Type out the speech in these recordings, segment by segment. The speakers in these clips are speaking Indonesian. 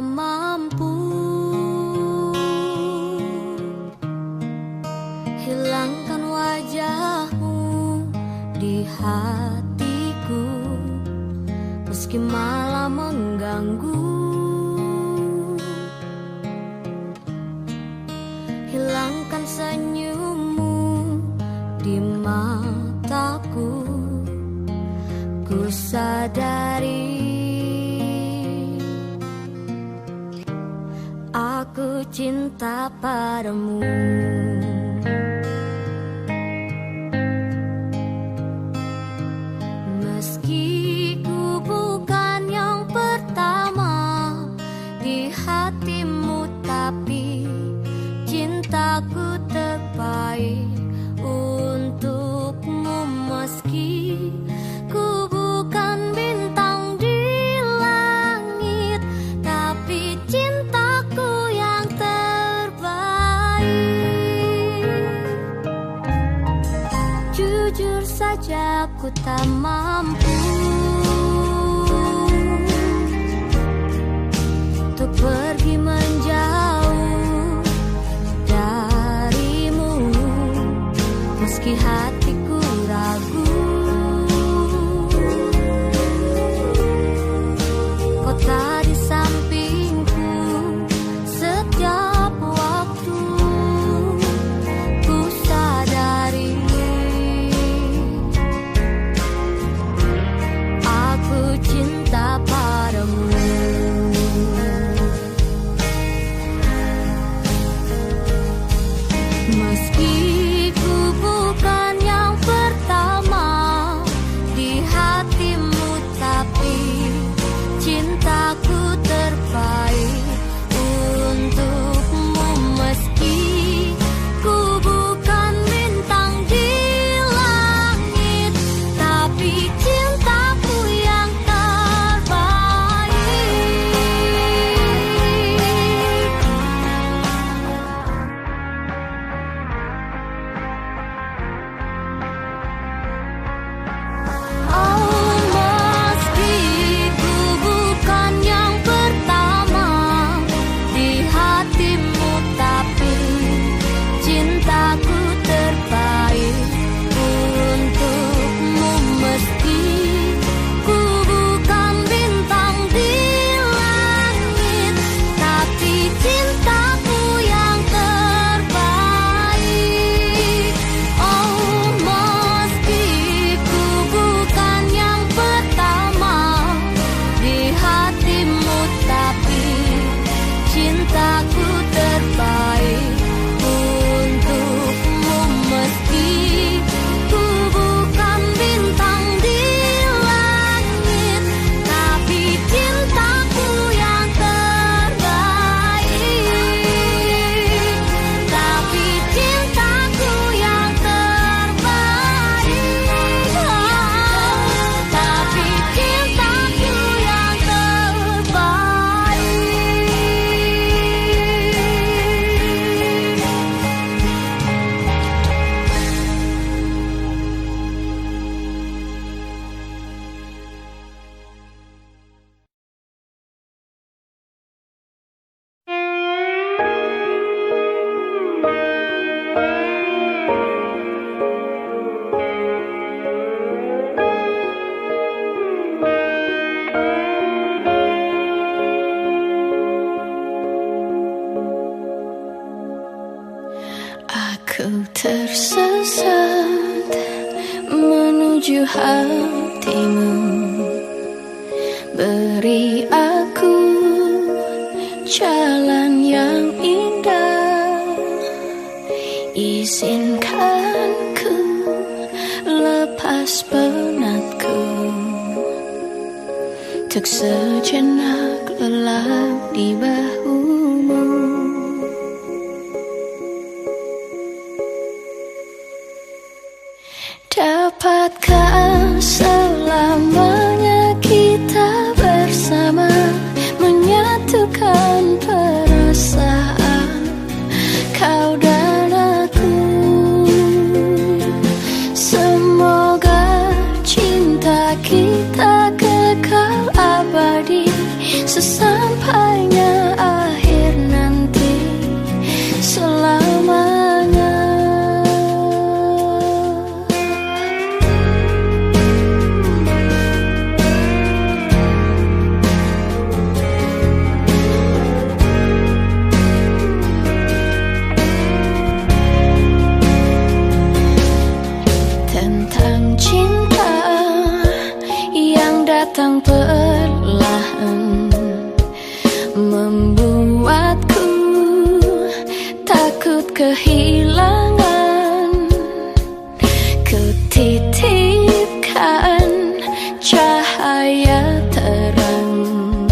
mampu hilangkan wajahmu di hatiku, meski malah mengganggu. Hilangkan senyummu di mataku, ku sadari aku cinta padamu. Meski ku bukan yang pertama di hatimu, tapi cintaku terbaik untukmu. Meski ku bukan bintang di langit, tapi cintaku yang terbaik. Jujur saja aku tak mampu untuk pergi menjauh darimu, meski hatiku ragu. Kau tak di sampingku setiap waktu, ku sadari aku cinta padamu. Meski ku bukan yang pertama di hatimu, tapi cintaku terbaik untukmu. Meski ku bukan bintang di langit, tapi cintaku yang terbaik. Oh, meski ku bukan yang pertama di hatimu, tapi cintaku terbaik untukmu. Meski ku bukan bintang di langit, tapi cintaku yang terbaik. Oh, meski ku bukan yang pertama di hatimu, tapi cintaku terbaik untukmu. Meski ku bukan bintang di langit, tapi cintaku yang terbaik. Tapi cintaku yang terbaik. Tapi cintaku yang terbaik. Aku tersesat menuju hatimu. Beri aku jalan yang indah. Izinkan ku lepas penatku, untuk sejenak lelap di bahumu. Dapatkah selamanya kita bersama, menyatukan perasaan kau dan aku? Semoga cinta kita kekal abadi sesampainya datang perlahan, membuatku takut kehilangan. Kutitipkan cahaya terang,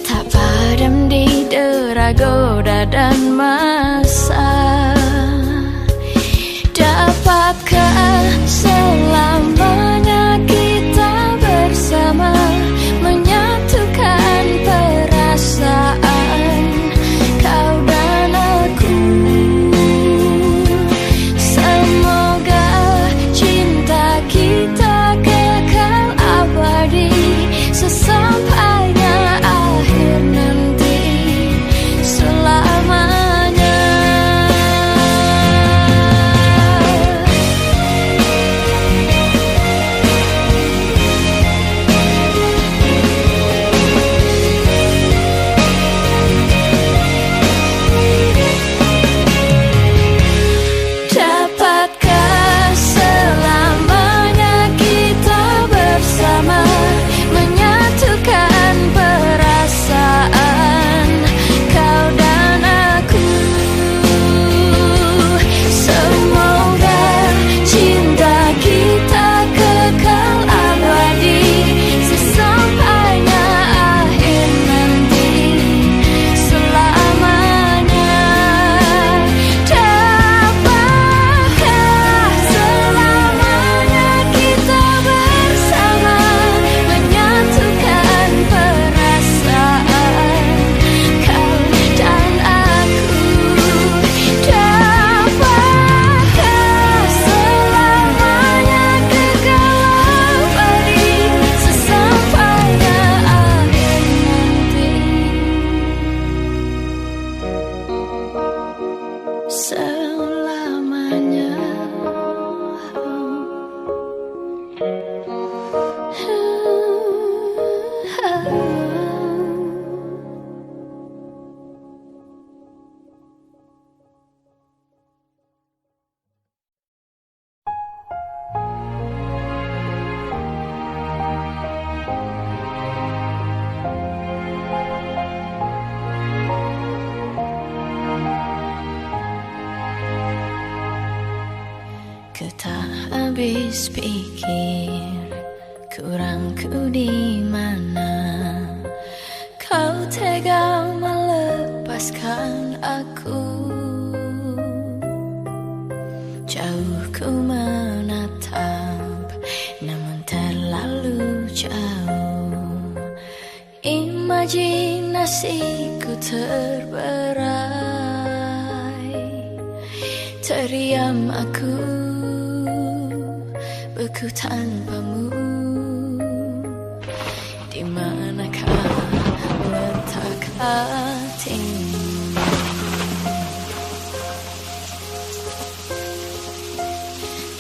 tak padam di dera goda dan masa. Dapatkah selamanya kita bersama, menyatukan perasaan kau dan aku? Semoga cinta kita kekal abadi, sesampainya akhir nanti, selamanya. Dapatkah selamanya kita bersama, menyatukan perasaan kau dan aku? Semoga cinta kita kekal abadi, sesampainya akhir nanti, selamanya. Dapatkah selamanya kita bersama, menyatukan perasaan kau dan aku? Dapatkah selamanya kekal abadi, sesampainya akhir nanti, selamanya. Ku tak habis pikir kurangku di mana, kau tega melepaskan aku. Jauh ku menatap, namun terlalu jauh. Imajinasiku terberai, terdiam aku, beku tanpamu. Di manakah letak hatimu?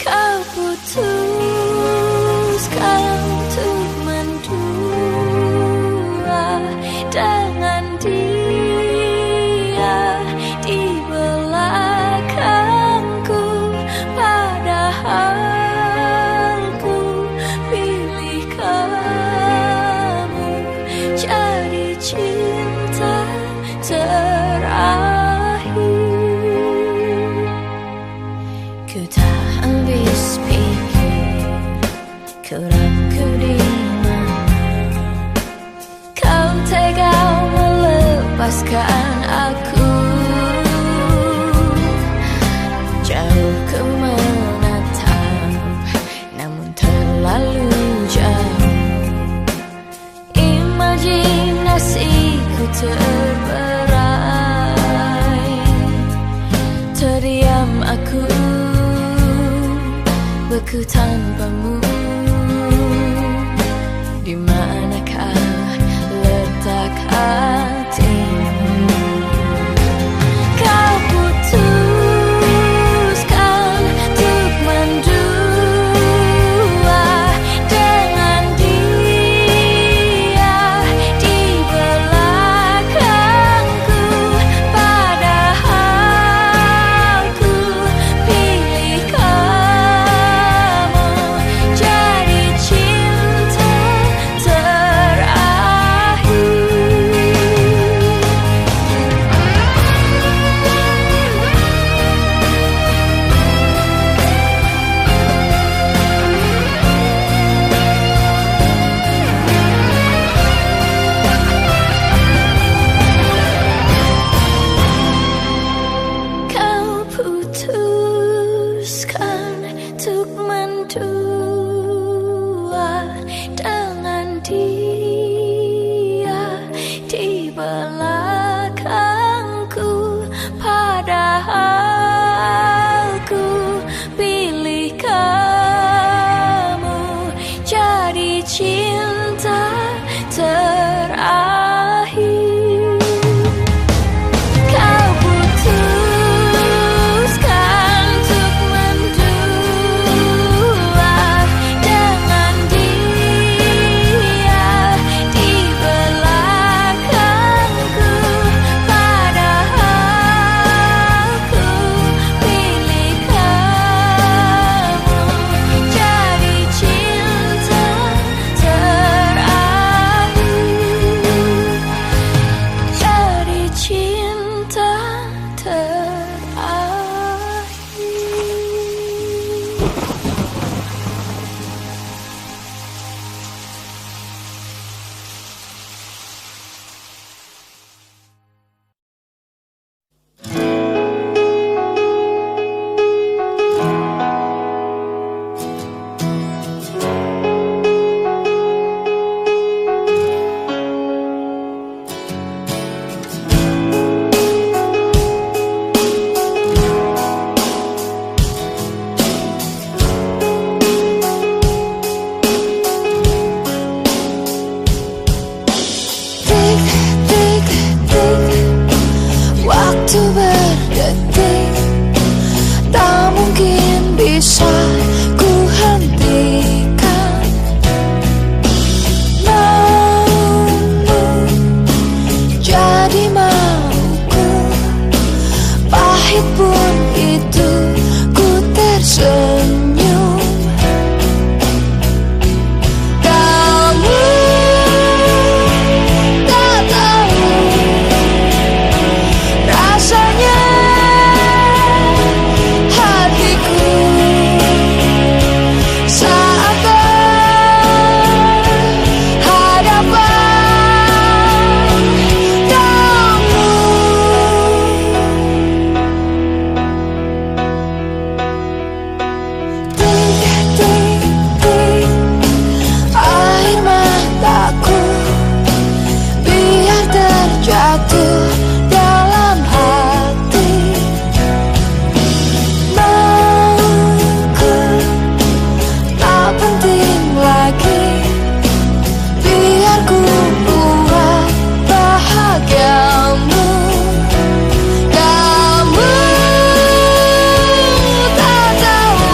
Kau putuskan untuk mendua dengan dia di belakangku, padahal ku pilih kamu jadi cinta terakhir. Ku tak habis pikir kurangku di mana, kau tega melepaskan aku. Jauh ku menatap, namun terlalu jauh. Imajinasiku terberai, terdiam aku, beku tanpamu. Di manakah letak hatimu? Kau putuskan untuk mendua dengan dia di belakangku, padahal ku pilih kamu jadi cinta pahit pun itu ku tersenyum. Kamu tak tahu rasanya hatiku saat berhadapan kamu. Titik-titik air mataku biar terjatuh dalam hati. Mauku tak penting lagi, biar ku buat bahagiamu. Kamu tak tahu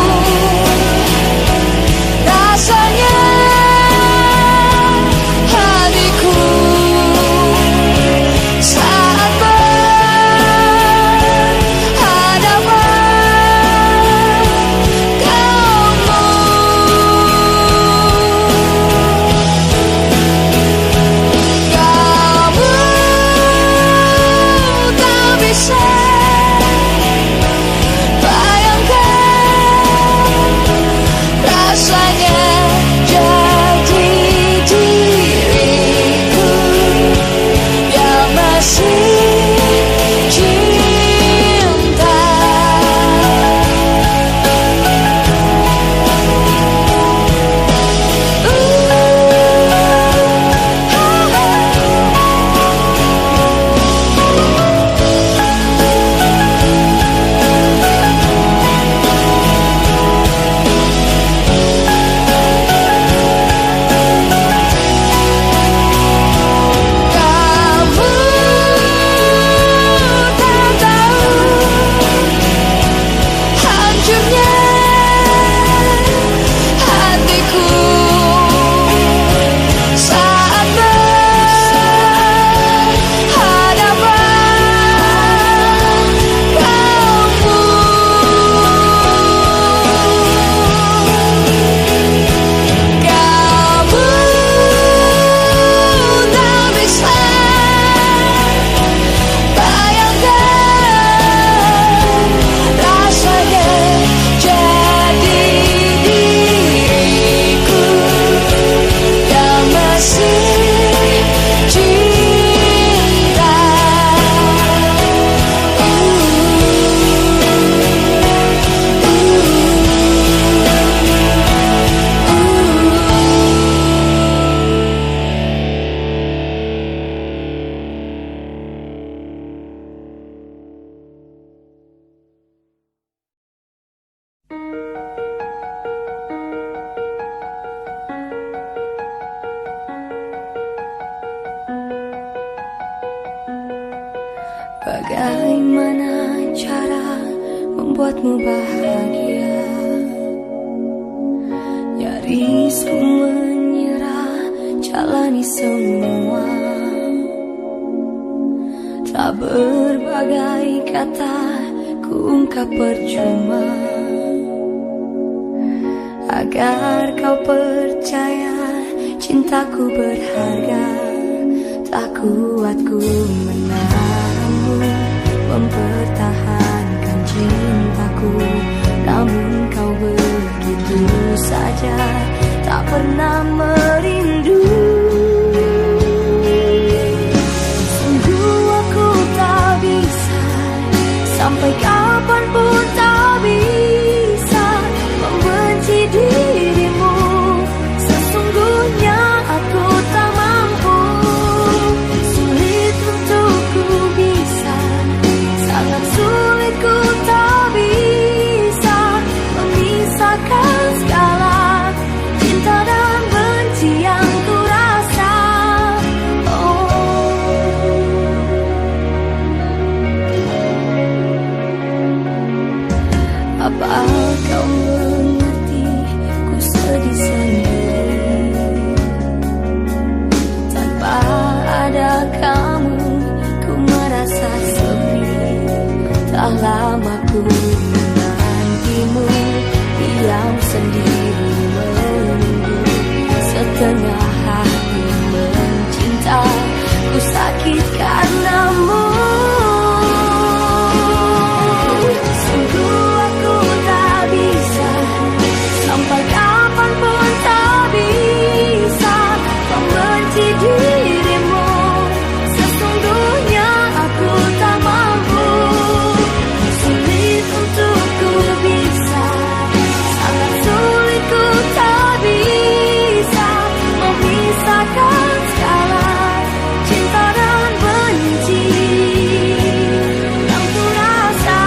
rasanya hatiku saat berhadapan kamu. Kamu tak bisa bayangkan rasanya jadi diriku yang masih cinta. Kamu tak tahu hancurnya hatiku saat berhadapan kamu. Kamu tak bisa bayangkan rasanya jadi diriku yang masih cinta. Bagaimana cara membuatmu bahagia? Nyaris ku menyerah, jalani semua. Tak berbagai kata ku ungkap percuma, agar kau percaya cintaku berharga. Tak kuat ku menahanmu, mempertahankan cintaku. Namun kau begitu saja tak pernah merindu. Sungguh aku tak bisa, sampai kapanpun tak bisa membenci dirimu. Sesungguhnya aku tak mampu, sulit untuk ku bisa, sangat sulit ku tak bisa memisahkan segala cinta dan benci yang ku rasa. Apa kau mengerti, ku sedih sendiri. Tanpa ada kamu, ku merasa sepi. Tak Telah lama ku menantimu, diam sendiri menunggu. Setengah hati mencinta, ku sakit karenamu. Sungguh aku tak bisa, sampai kapanpun tak bisa membenci dirimu. Sesungguhnya aku tak mampu, sulit untuk ku bisa, sangat sulit ku tak bisa memisahkan segala cinta dan benci yang ku rasa.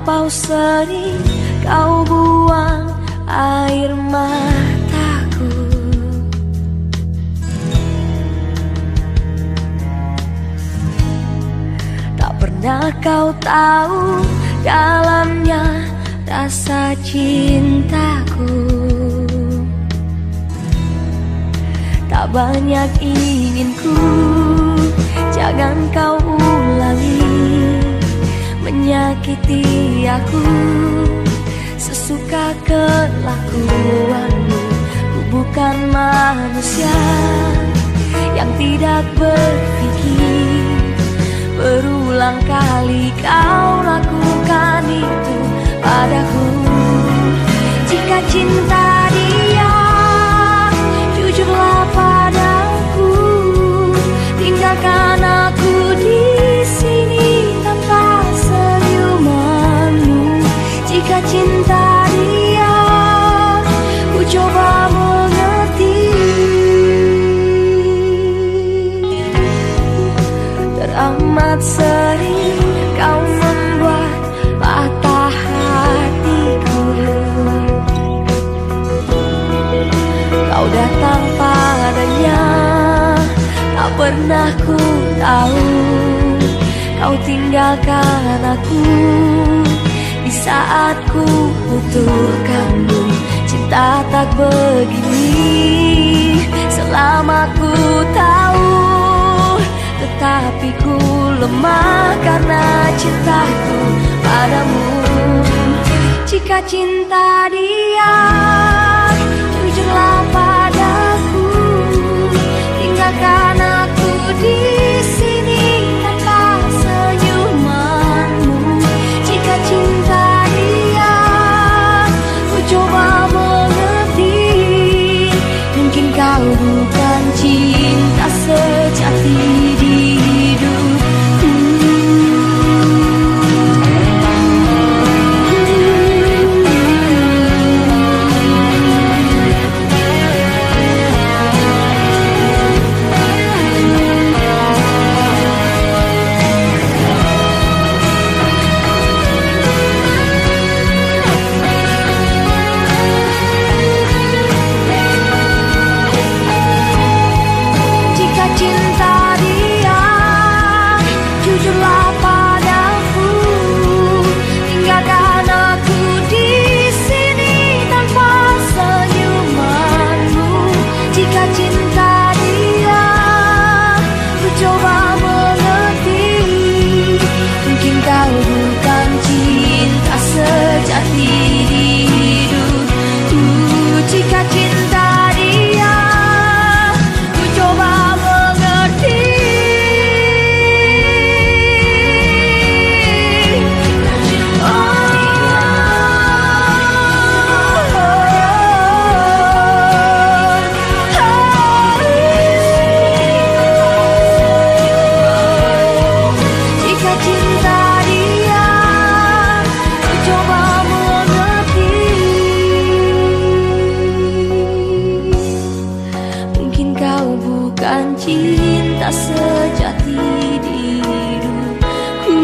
Terlampau sering kau buang air mataku. Tak pernah kau tahu dalamnya rasa cintaku. Tak banyak inginku, jangan kau ulangi menyakiti aku. Sesuka kelakuanmu, ku bukan manusia yang tidak berpikir. Berulang kali kau lakukan itu padaku. Jika cinta dia, jujurlah padaku. Tinggalkan aku di sini tanpa senyumanmu. Jika cinta dia, ku coba mengerti. Teramat sering kau membuat patah hatiku. Kau datang padanya, tak pernah ku tahu. Kau tinggalkan aku di saat ku butuhkanmu. Cinta tak begini selama ku tahu. Tetapi ku lemah karena cintaku padamu. Jika cinta dia, jujurlah padaku. Tinggalkan aku di sini tanpa senyumanmu. Jika cinta dia, ku coba mengerti. Mungkin kau bukan cinta sejati di hidupku. Cinta sejati di hidupku.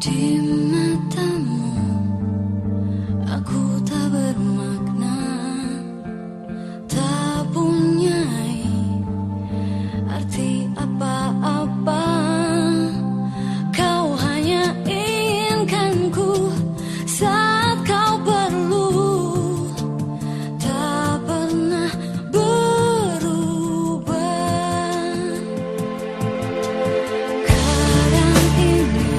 Di matamu aku tak bermakna, tak punya arti apa-apa. Kau hanya inginkanku saat kau perlu, tak pernah berubah. Kadang ini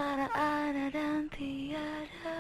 antara ada dan tiada.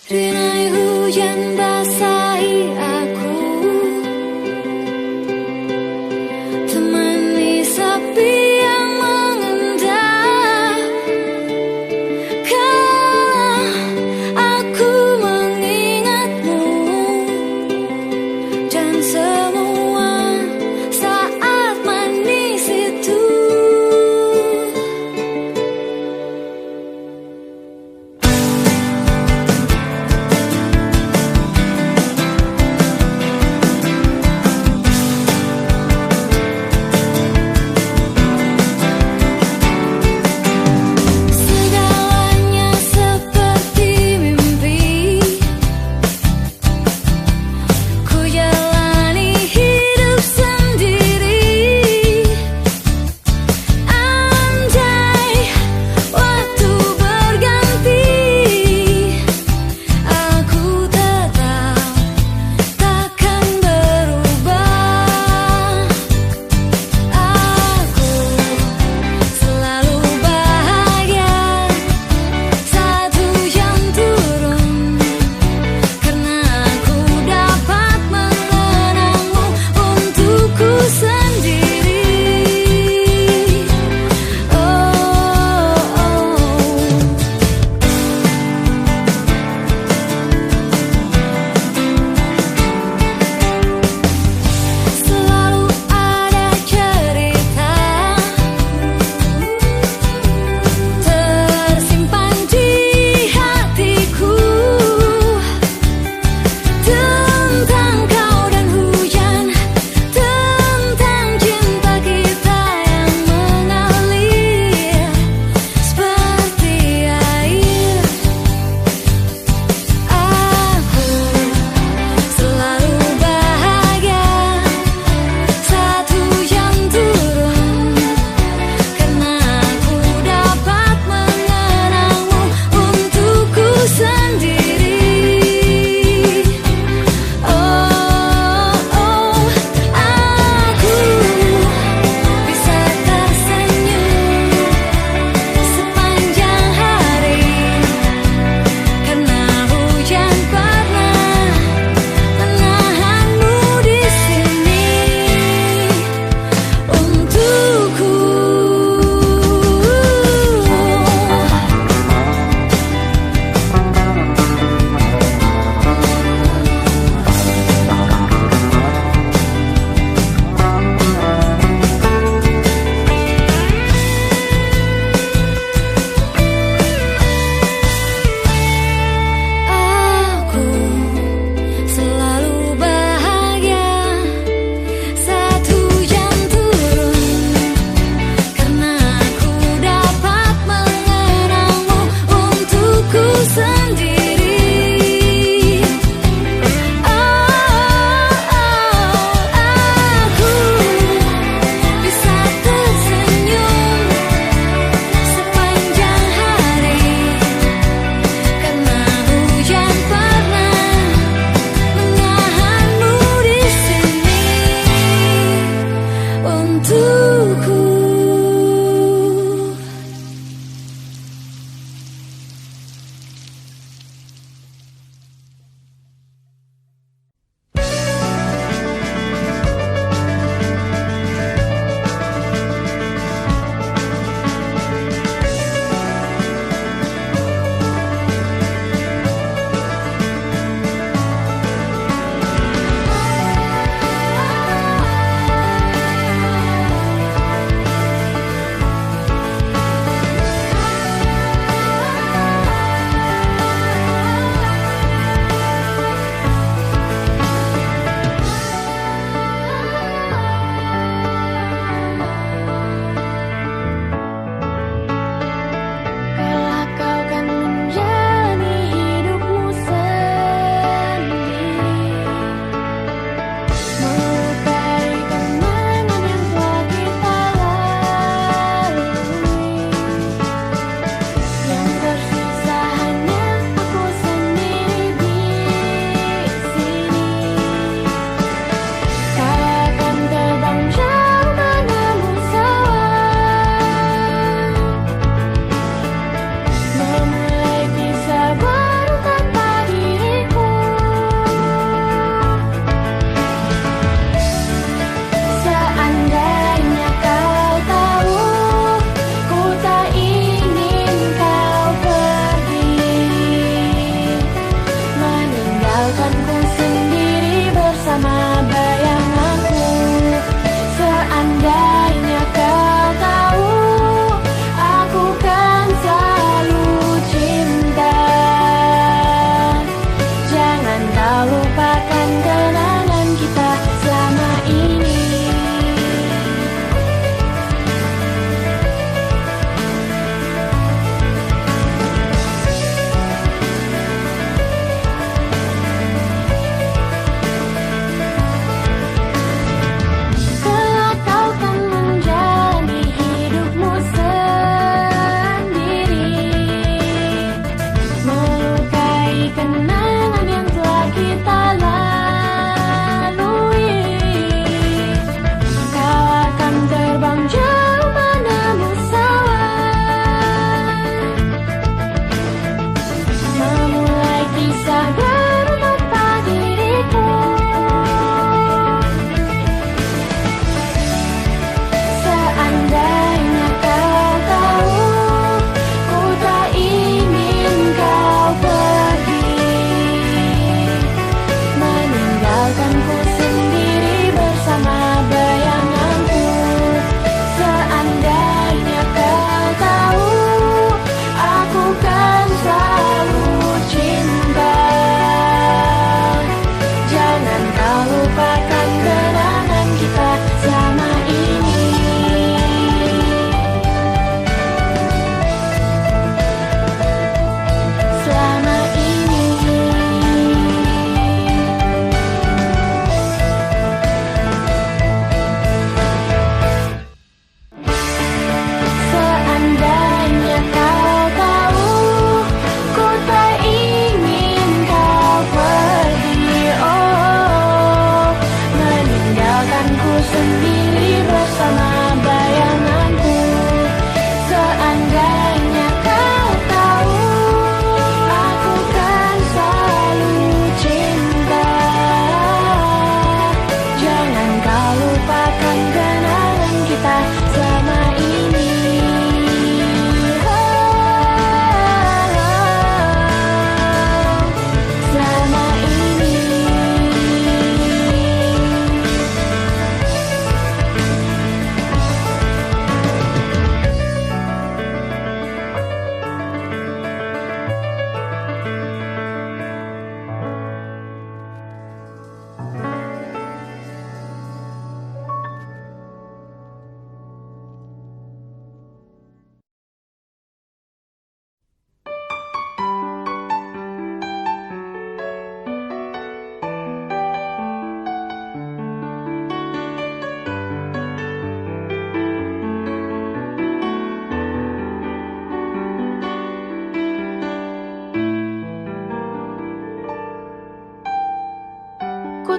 Rinai hujan basahi aku, temani sepi yang mengendap. Kala aku mengingatmu dan semua saat manis itu.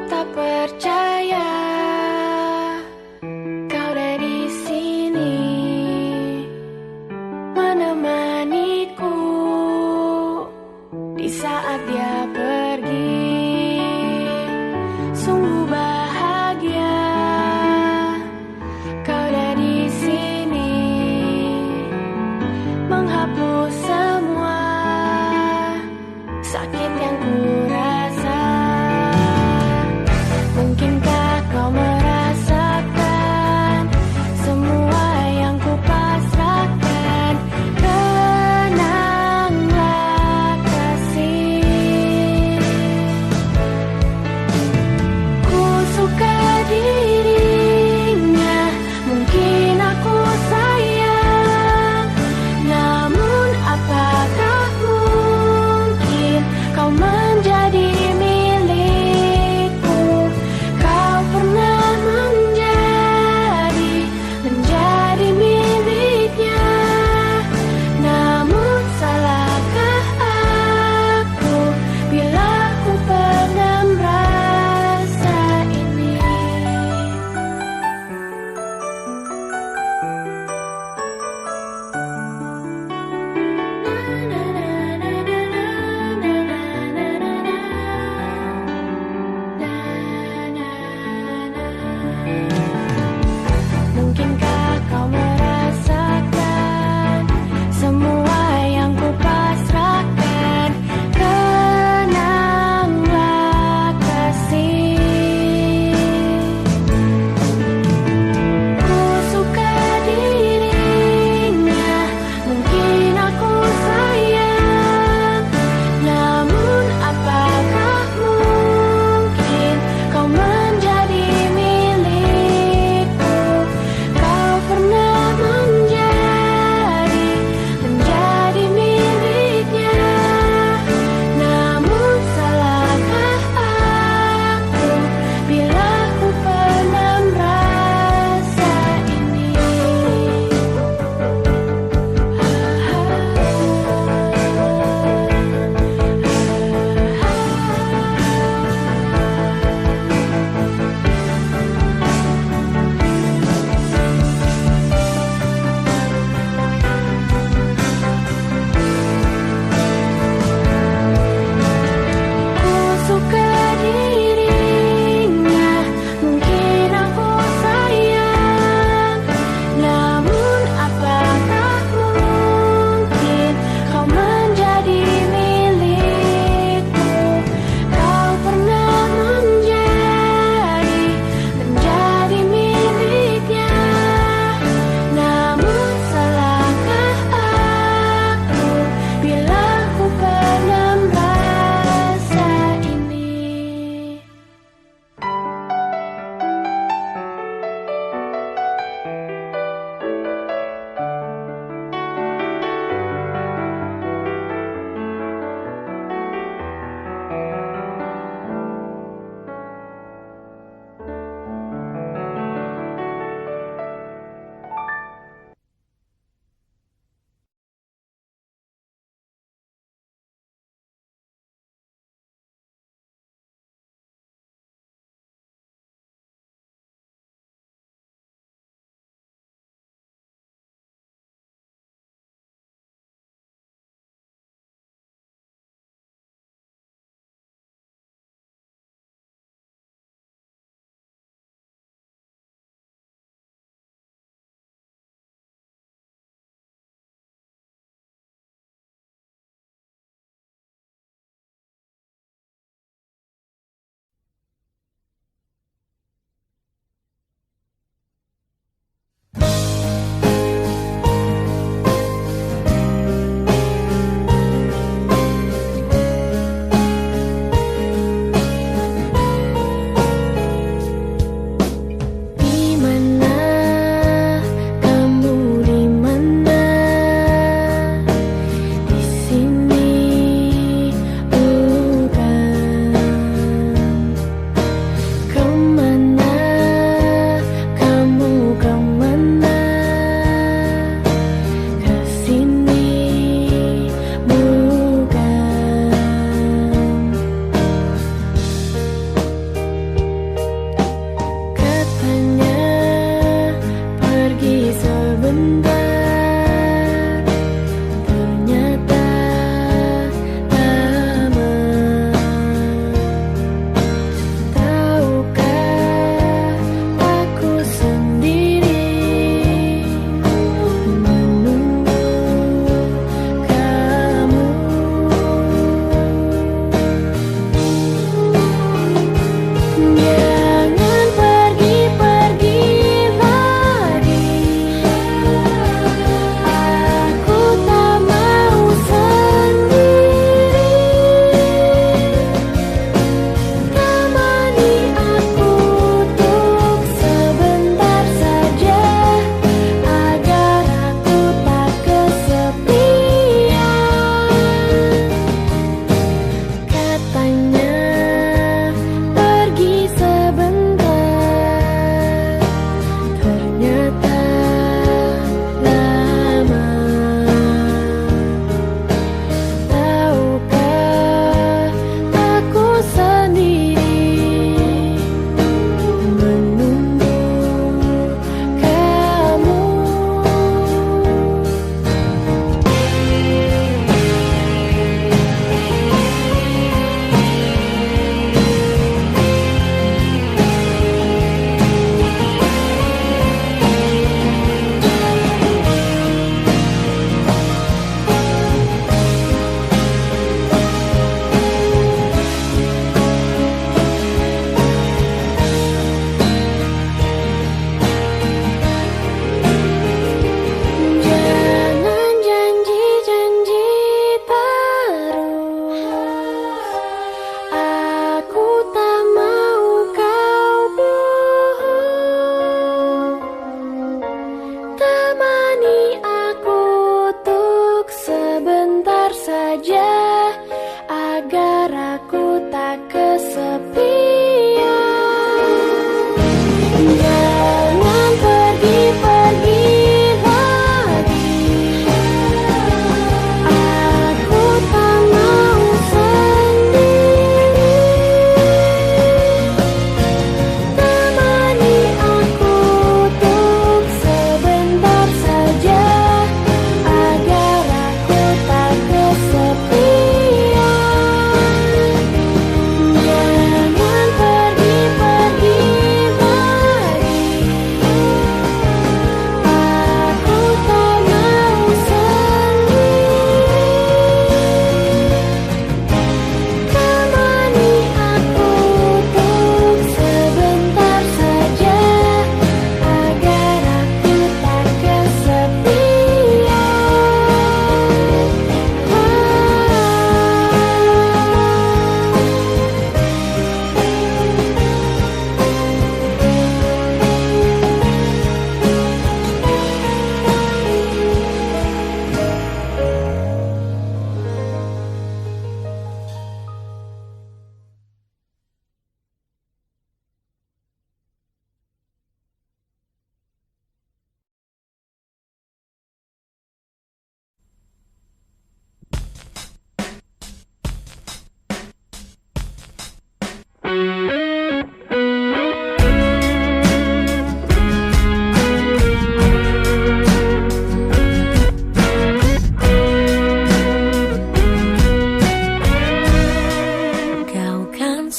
tak percaya kau ada di sini menemaniku di saat dia pergi. Sungguh bahagia kau ada di sini menghapus semua sakit yang ku rasa. Mungkinkah kau merasakan semua yang ku pasrahkan? Tenanglah kasih, ku suka dirinya, mungkin aku sayang, namun apakah mungkin kau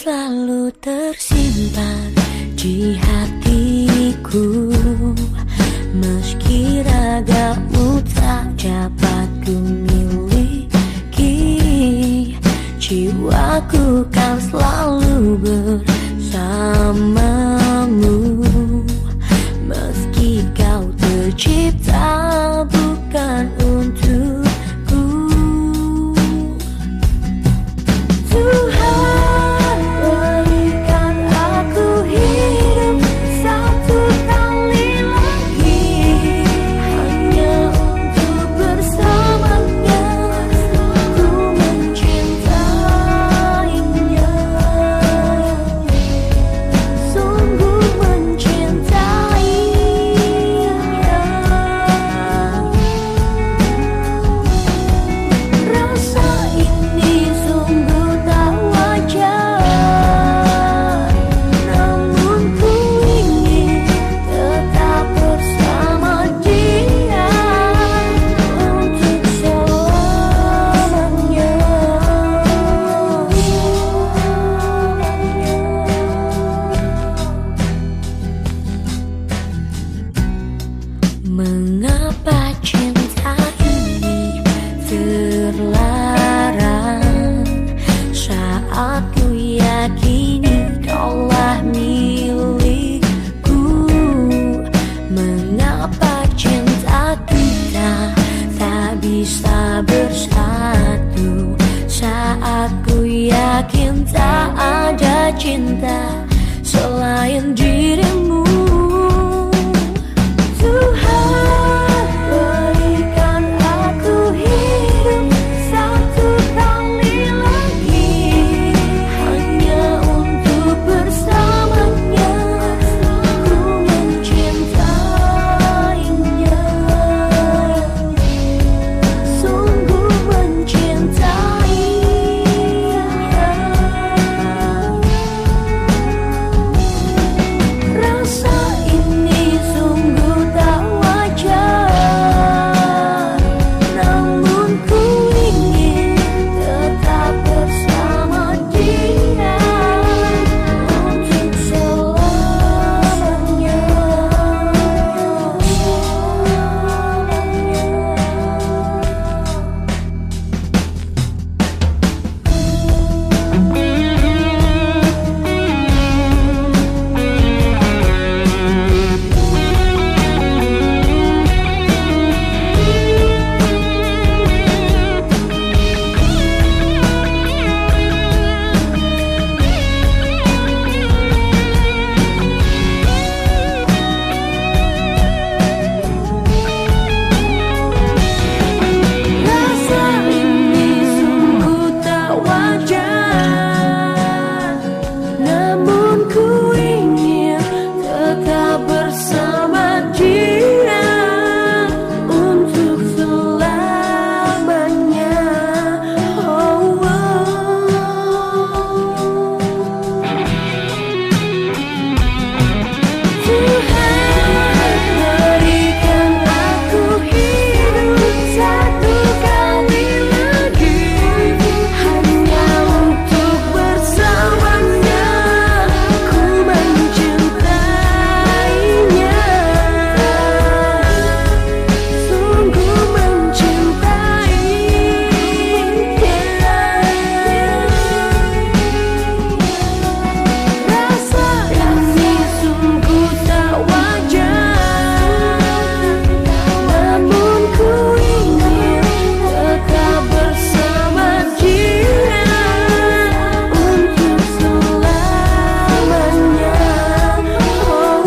selalu tersimpan di hatiku, meski ragamu tak dapat ku miliki. Jiwaku kan selalu bersamamu, meski kau tercipta bukan untukku. Tuhan berikan aku hidup satu kali lagi, hanya untuk bersamanya ku mencintainya, sungguh mencintainya. Rasa ini sungguh tak wajar, namun ku ingin tetap bersama dia untuk selamanya. Mengapa cinta ini terlarang saat ku yakini kaulah milikku? Mengapa cinta kita tak bisa bersatu saat ku yakin tak ada cinta selain dirimu? Tuhan berikan aku hidup satu kali lagi, hanya untuk bersamanya ku mencintainya, sungguh mencintainya. Rasa ini sungguh tak wajar, namun ku ingin tetap bersama dia untuk selamanya. Rasa ini sungguh tak wajar, namun ku ingin tetap bersama dia untuk selamanya. Oh, Tuhan berikan aku hidup satu kali lagi, hanya untuk bersamanya ku mencintainya, sungguh mencintainya. Rasa ini sungguh tak wajar, namun ku ingin tetap bersama dia untuk selamanya. Oh,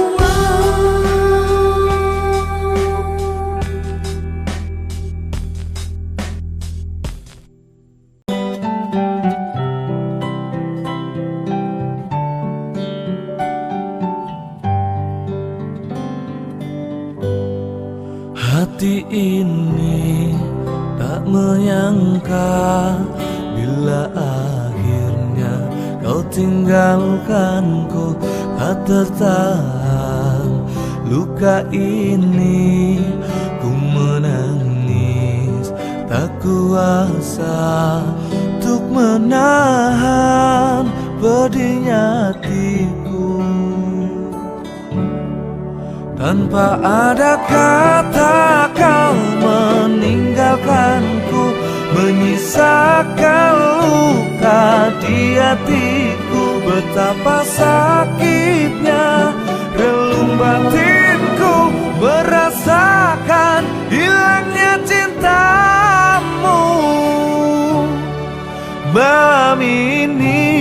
Hati ini tak menyangka bila akhirnya kau tinggalkanku, tak tertahan luka ini. Ku menangis tak kuasa untuk menahan pedihnya hatiku. Tanpa ada kata kau meninggalkanku, menyisakan luka di hatiku. Betapa sakitnya relung batinku merasakan hilangnya cintamu. Malam ini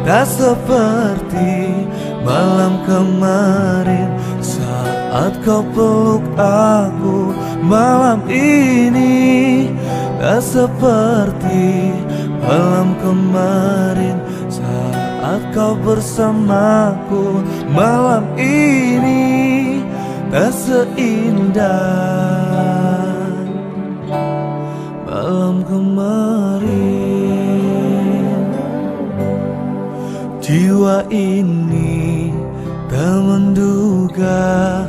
tak seperti malam kemarin saat kau peluk aku. Malam ini tak seperti malam kemarin saat kau bersamaku. Malam ini tak seindah malam kemarin. Jiwa ini tak menduga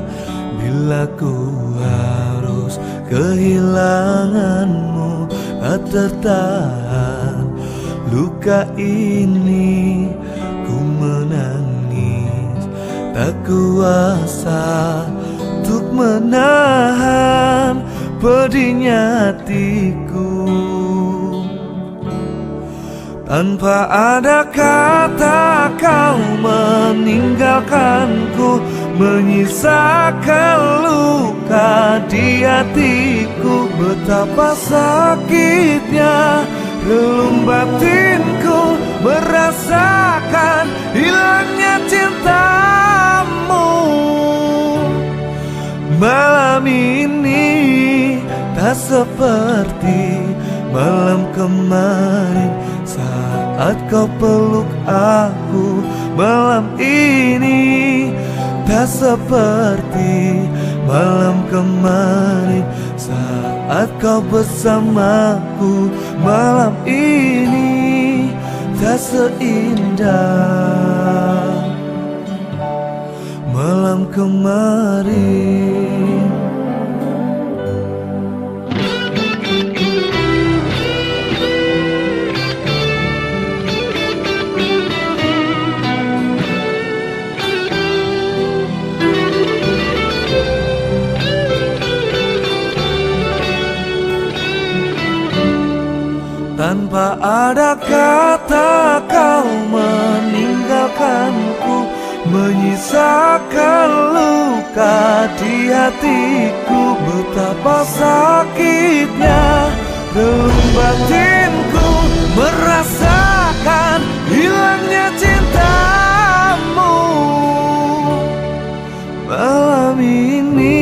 bila ku harus kehilanganmu. Tak tertahan luka ini, ku menangis tak kuasa untuk menahan pedihnya hatiku. Tanpa ada kata kau meninggalkanku, menyisakan luka di hatiku. Betapa sakitnya relung batinku merasakan hilangnya cintamu. Malam ini tak seperti malam kemarin saat kau peluk aku. Malam ini tak seperti malam kemarin saat kau bersamaku. Malam ini tak seindah malam kemarin. Tanpa ada kata kau meninggalkanku, menyisakan luka di hatiku. Betapa sakitnya relung batinku merasakan hilangnya cintamu. Malam ini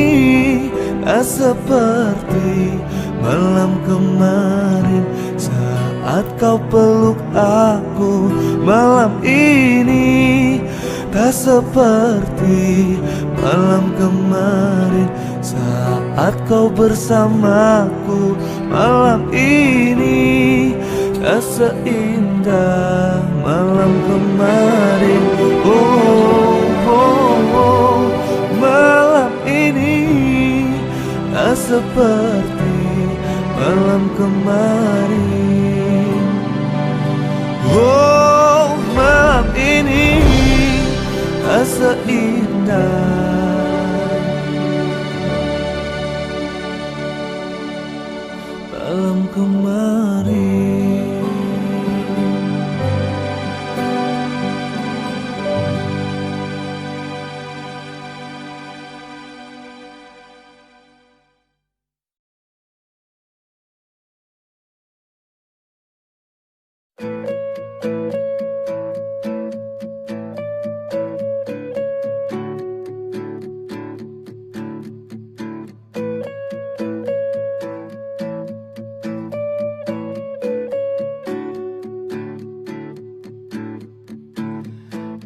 tak seperti malam kemarin saat kau peluk aku. Malam ini tak seperti malam kemarin saat kau bersamaku. Malam ini tak seindah malam kemarin. Oh, oh, oh. Malam ini tak seperti malam kemarin. Oh, malam ini tak seindah malam kemarin.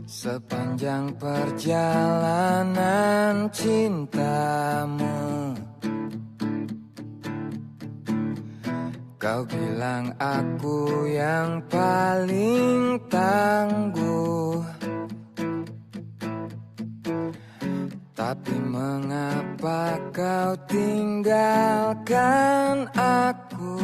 Sepanjang perjalanan cintamu, kau bilang aku yang paling tangguh. Tapi mengapa kau tinggalkan aku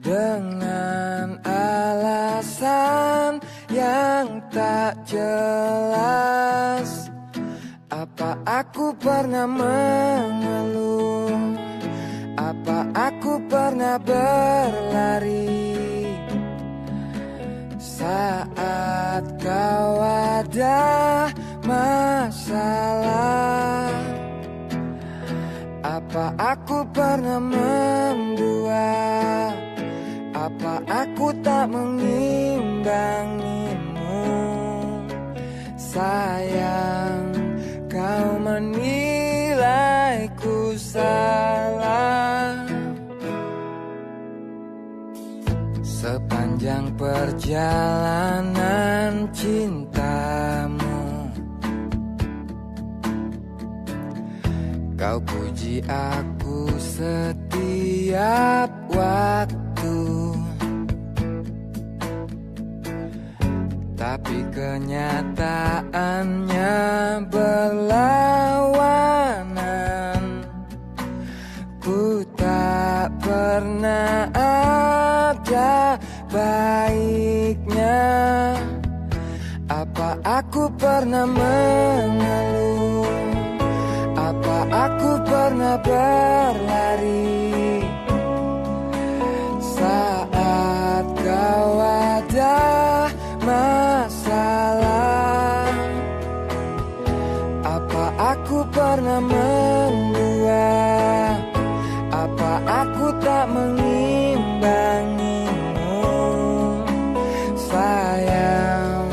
dengan alasan perasaan yang tak jelas. Apa aku pernah mengeluh? Apa aku pernah berlari saat kau ada masalah? Apa aku pernah mendua? Apa aku tak mengimbangimu? Sayang, kau menilaiku salah. Sepanjang perjalanan cintamu, kau puji aku setiap waktu, tapi kenyataannya berlawanan. Ku tak pernah ada baiknya. Apa aku pernah mengeluh? Apa aku pernah berlari saat kau ada masalah? Apa aku pernah mendua? Apa aku tak mengimbangimu? Sayang,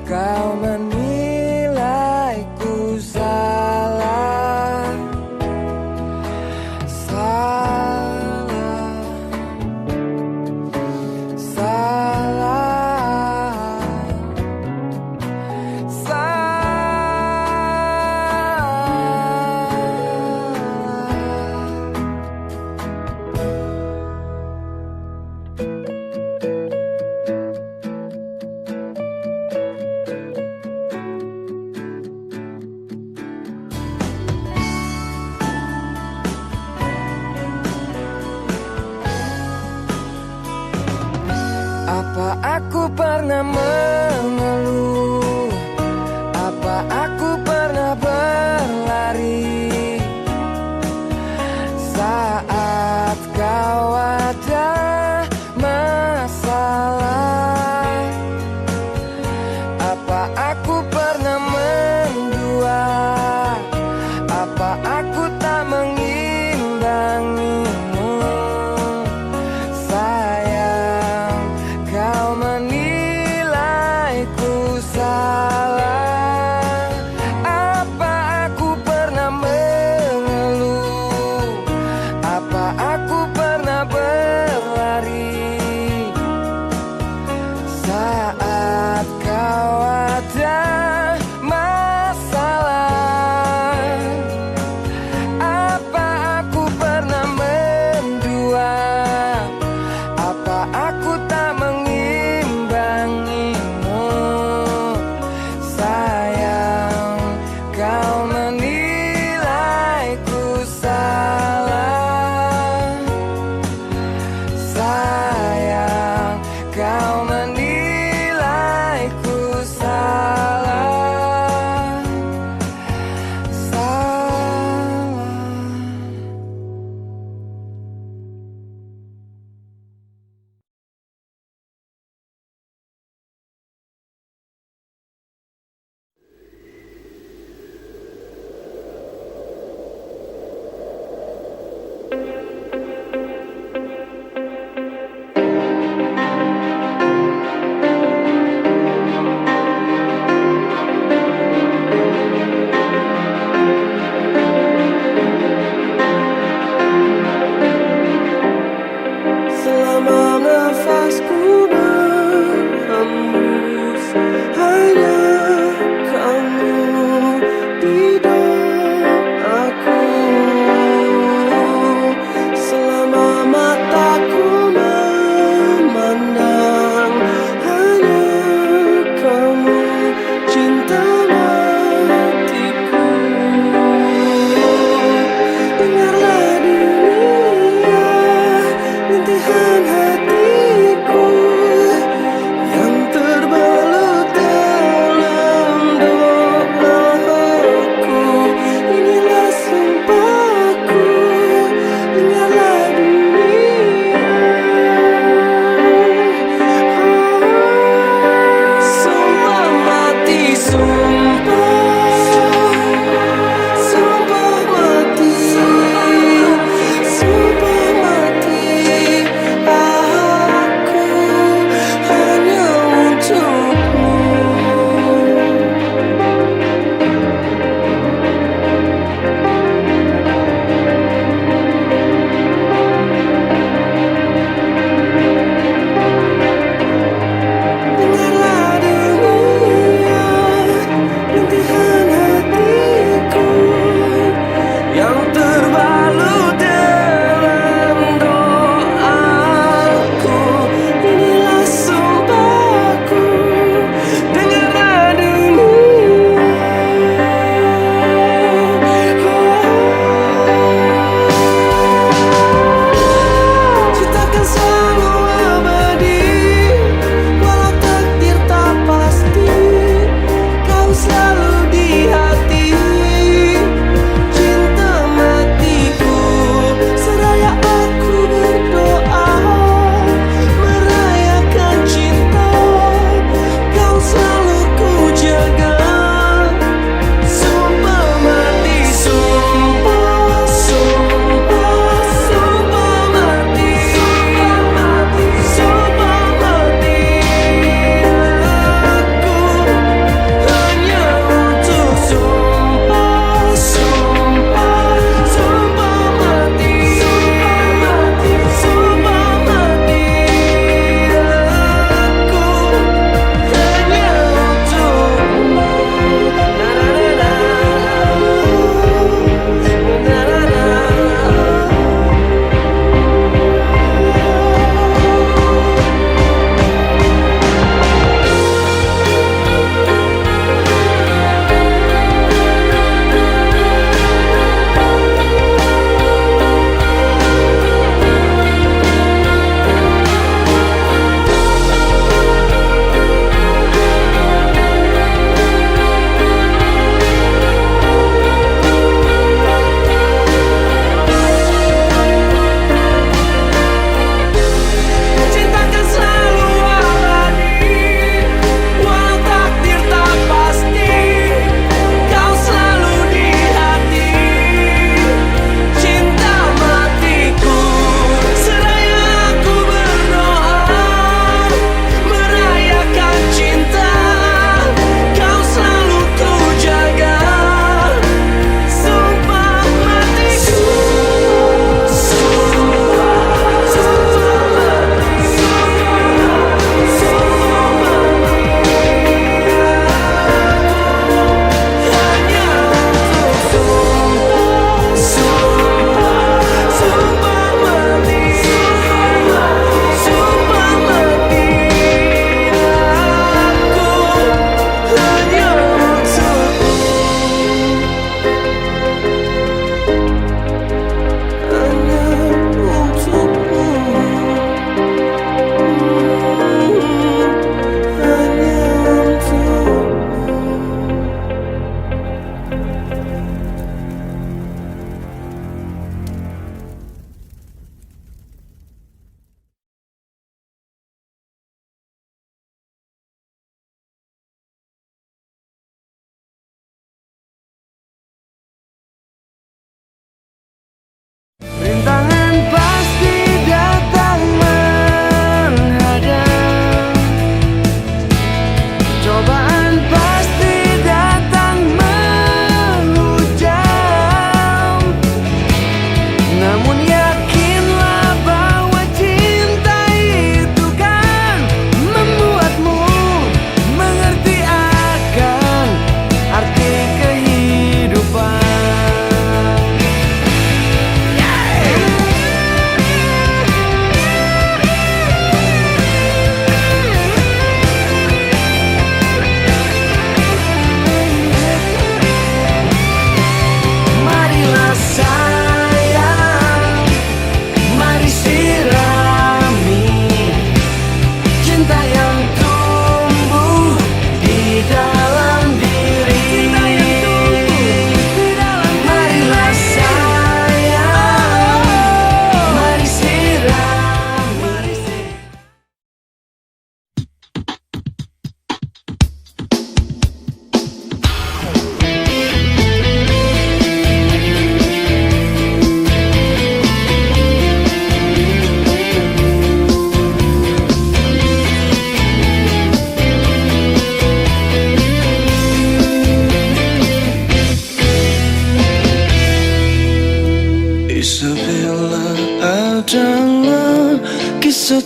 kau menilaiku salah. Salah, salah, apa aku pernah mengeluh? Apa aku pernah berlari saat kau ada masalah? Apa aku pernah mendua? Apa aku tak mengimbangimu? Sayang, kau menilaiku salah. Apa aku pernah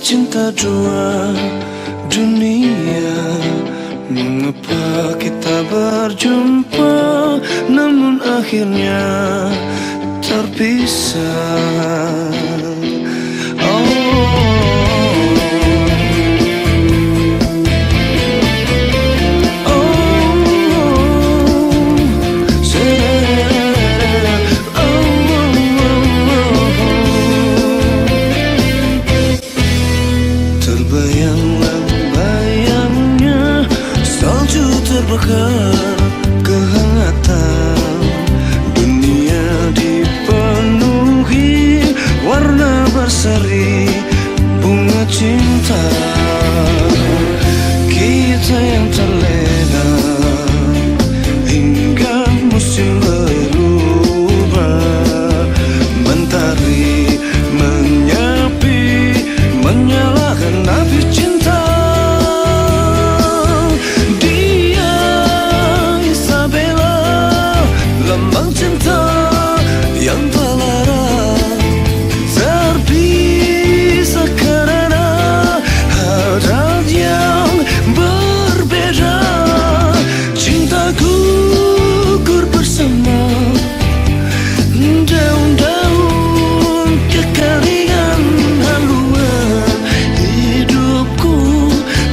cinta dua dunia. Mengapa kita berjumpa namun akhirnya terpisah? Terbakar kehangatan, dunia dipenuhi warna berseri bunga cinta. Kita yang terlena hingga musim berubah, mentari menyapi menyalakan api cinta. Lambang cinta yang telah lara, terpisah karena adat yang berbeda. Cintaku gugur bersama daun-daun kekeringan haluan. Hidupku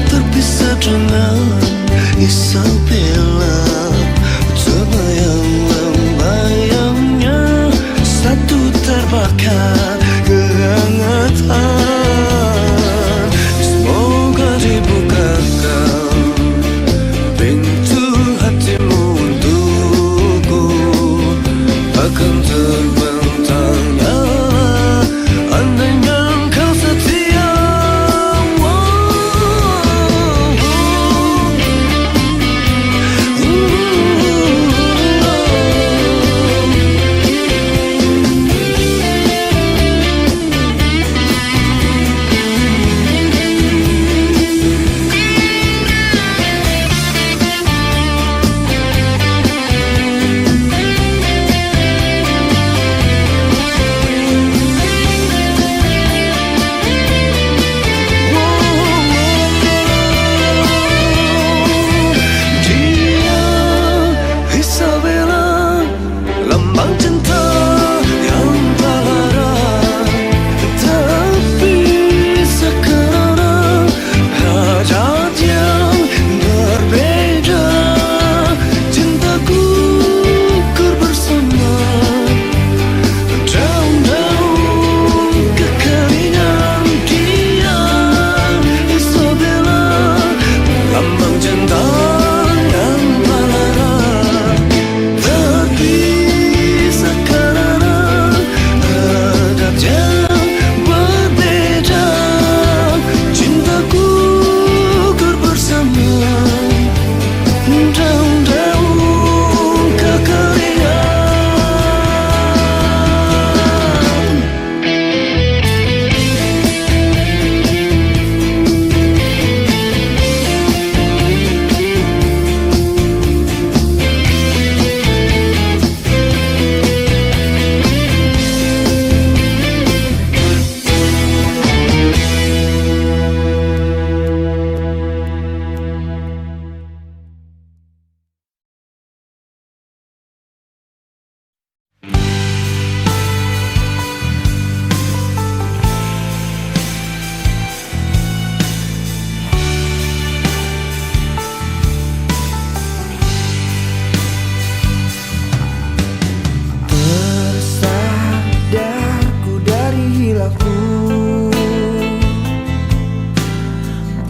terpisah dengan Isabella. Terbayang-bayangnya satu terbakar kehangatan. Semoga dibukakan pintu hatimu untukku, akan terbentang nyala andainya engkau setia. Lambang cinta yang telah terpisah karena adat yang berbeda. Cintaku gugur bersama daun-daun kekeringan. Dia Isabella, lambang cinta yang telah terpisah karena adat yang berbeda. Cintaku gugur bersama daun-daun kekeringan. Tersadarku dari hilafku,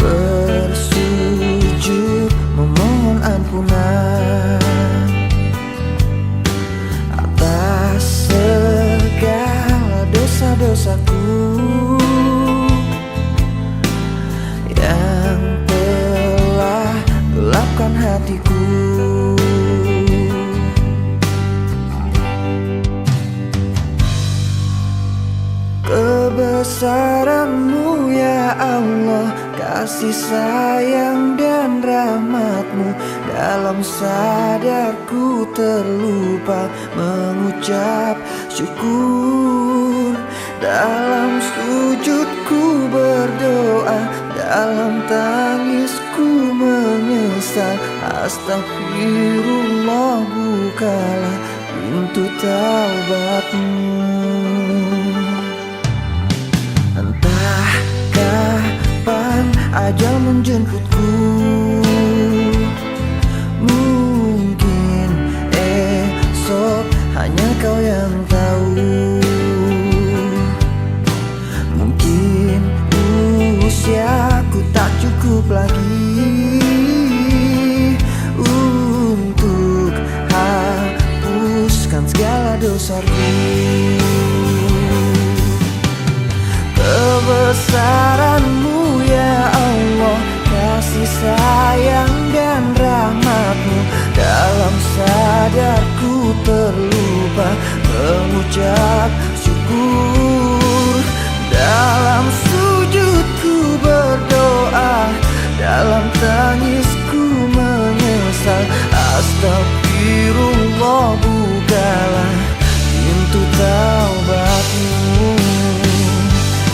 bersujud memohon ampunan atas segala dosa-dosaku yang telah gelapkan hatiku. Kebesaran-Mu ya Allah, kasih sayang dan rahmat-Mu, dalam sadarku terlupa mengucap syukur. Dalam sujudku berdoa, dalam tangisku menyesal. Astagfirullah, bukalah pintu taubatmu. Entah kapan ajal menjemputku, mungkin esok hanya kau yang tahu. Mungkin usiaku tak cukup lagi untuk hapuskan segala dosaku. Kebesaran-Mu ya Allah, kasih sayang dan rahmat-Mu, dalam sadarku terlupa mengucap syukur. Dalam sujudku berdoa, dalam tangisku menyesal. Astagfirullah, bukalah pintu taubat-Mu.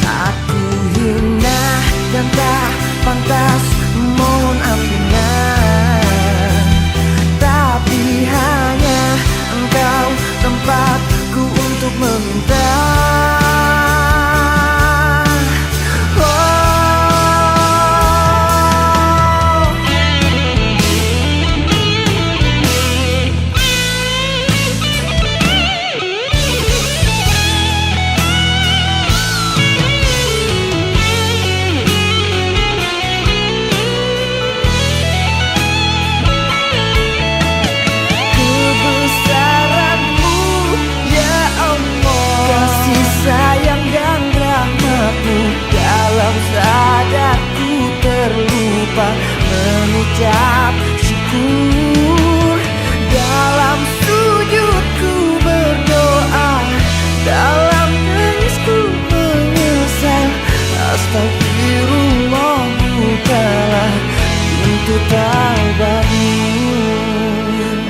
Aku hina dan tak pantas mohon ampunan, tapi hanya Engkau tempatku untuk meminta. Sadarku terlupa mengucap syukur. Dalam sujudku berdoa, dalam tangisku menyesal. Astagfirullah, bukalah pintu taubat-Mu.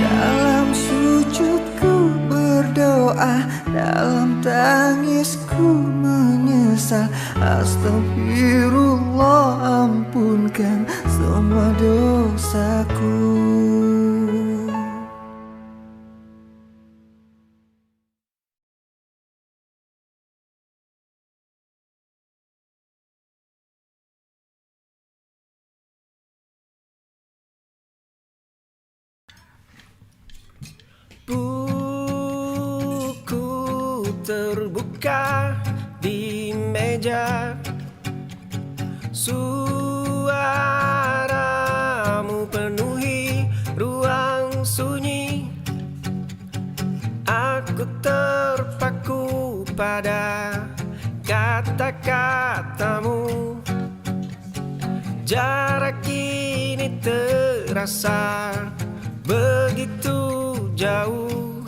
Dalam sujudku berdoa, dalam tangisku menyesal. Astagfirullah, ampunkan semua dosaku. Buku terbuka di meja, suaramu penuhi ruang sunyi. Aku terpaku pada kata-katamu. Jarak ini terasa begitu jauh,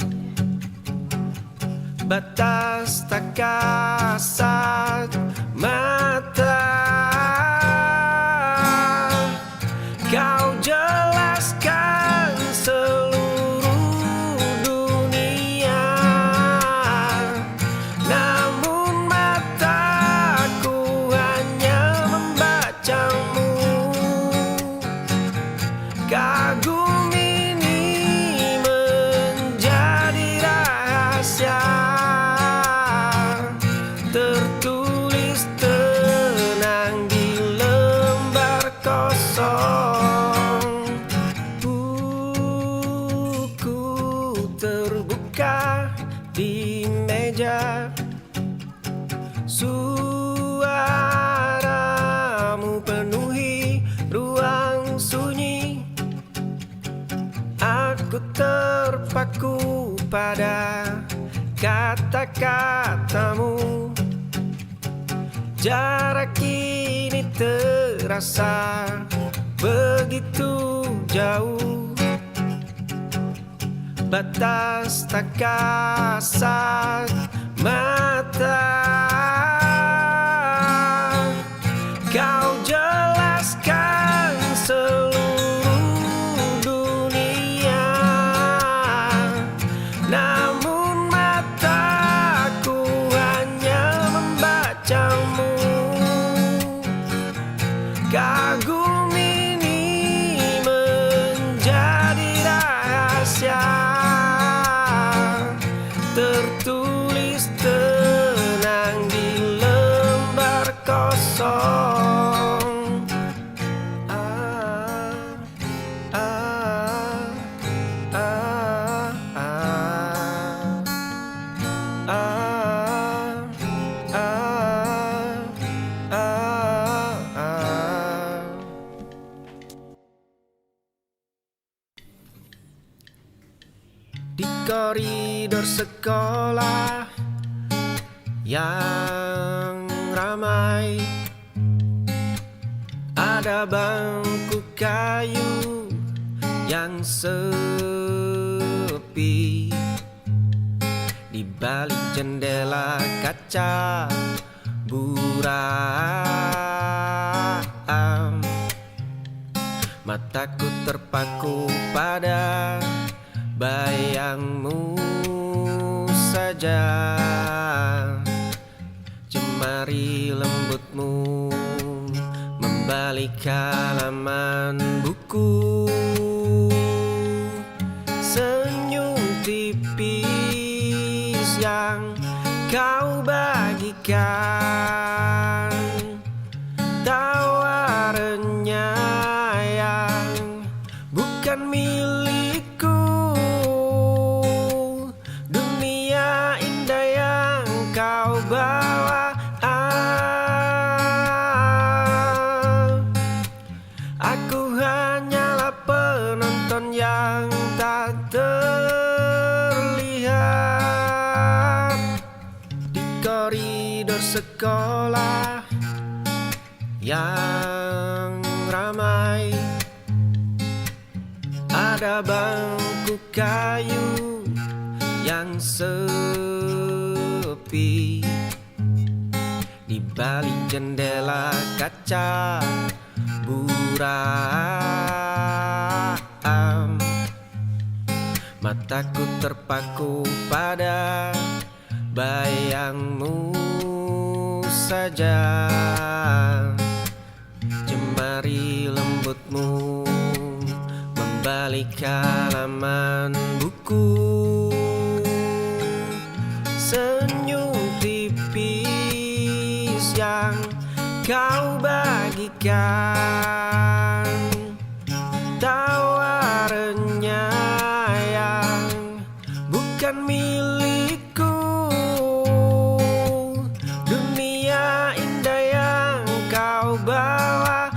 batas tak kasat mata. Kau jelaskan seluruh dunia, namun mataku hanya membacamu. Kagum ini menjadi rahasia, tertulis tenang di lembar kosong. Buku terbuka di meja, suaramu penuhi ruang sunyi. Aku terpaku pada kata-katamu. Jarak ini terasa begitu jauh, batas tak kasat mata. Kau jelaskan seluruh dunia, namun mataku hanya koridor sekolah yang ramai, ada bangku kayu yang sepi. Di balik jendela kaca buram, mataku terpaku pada bayangmu saja. Jemari lembutmu membalik halaman buku. Senyum tipis yang kau bagikan, tawa renyah yang bukan milikku. Dunia indah yang kau bawa, aku hanyalah penonton yang tak terlihat. Di koridor sekolah yang ramai, ada bangku kayu yang sepi. Di balik jendela kaca buram, mataku terpaku pada bayangmu saja. Jemari lembutmu membalik halaman buku. Senyum tipis yang kau bagikan, tawa renyah yang bukan milikku. Dunia indah yang kau bawa,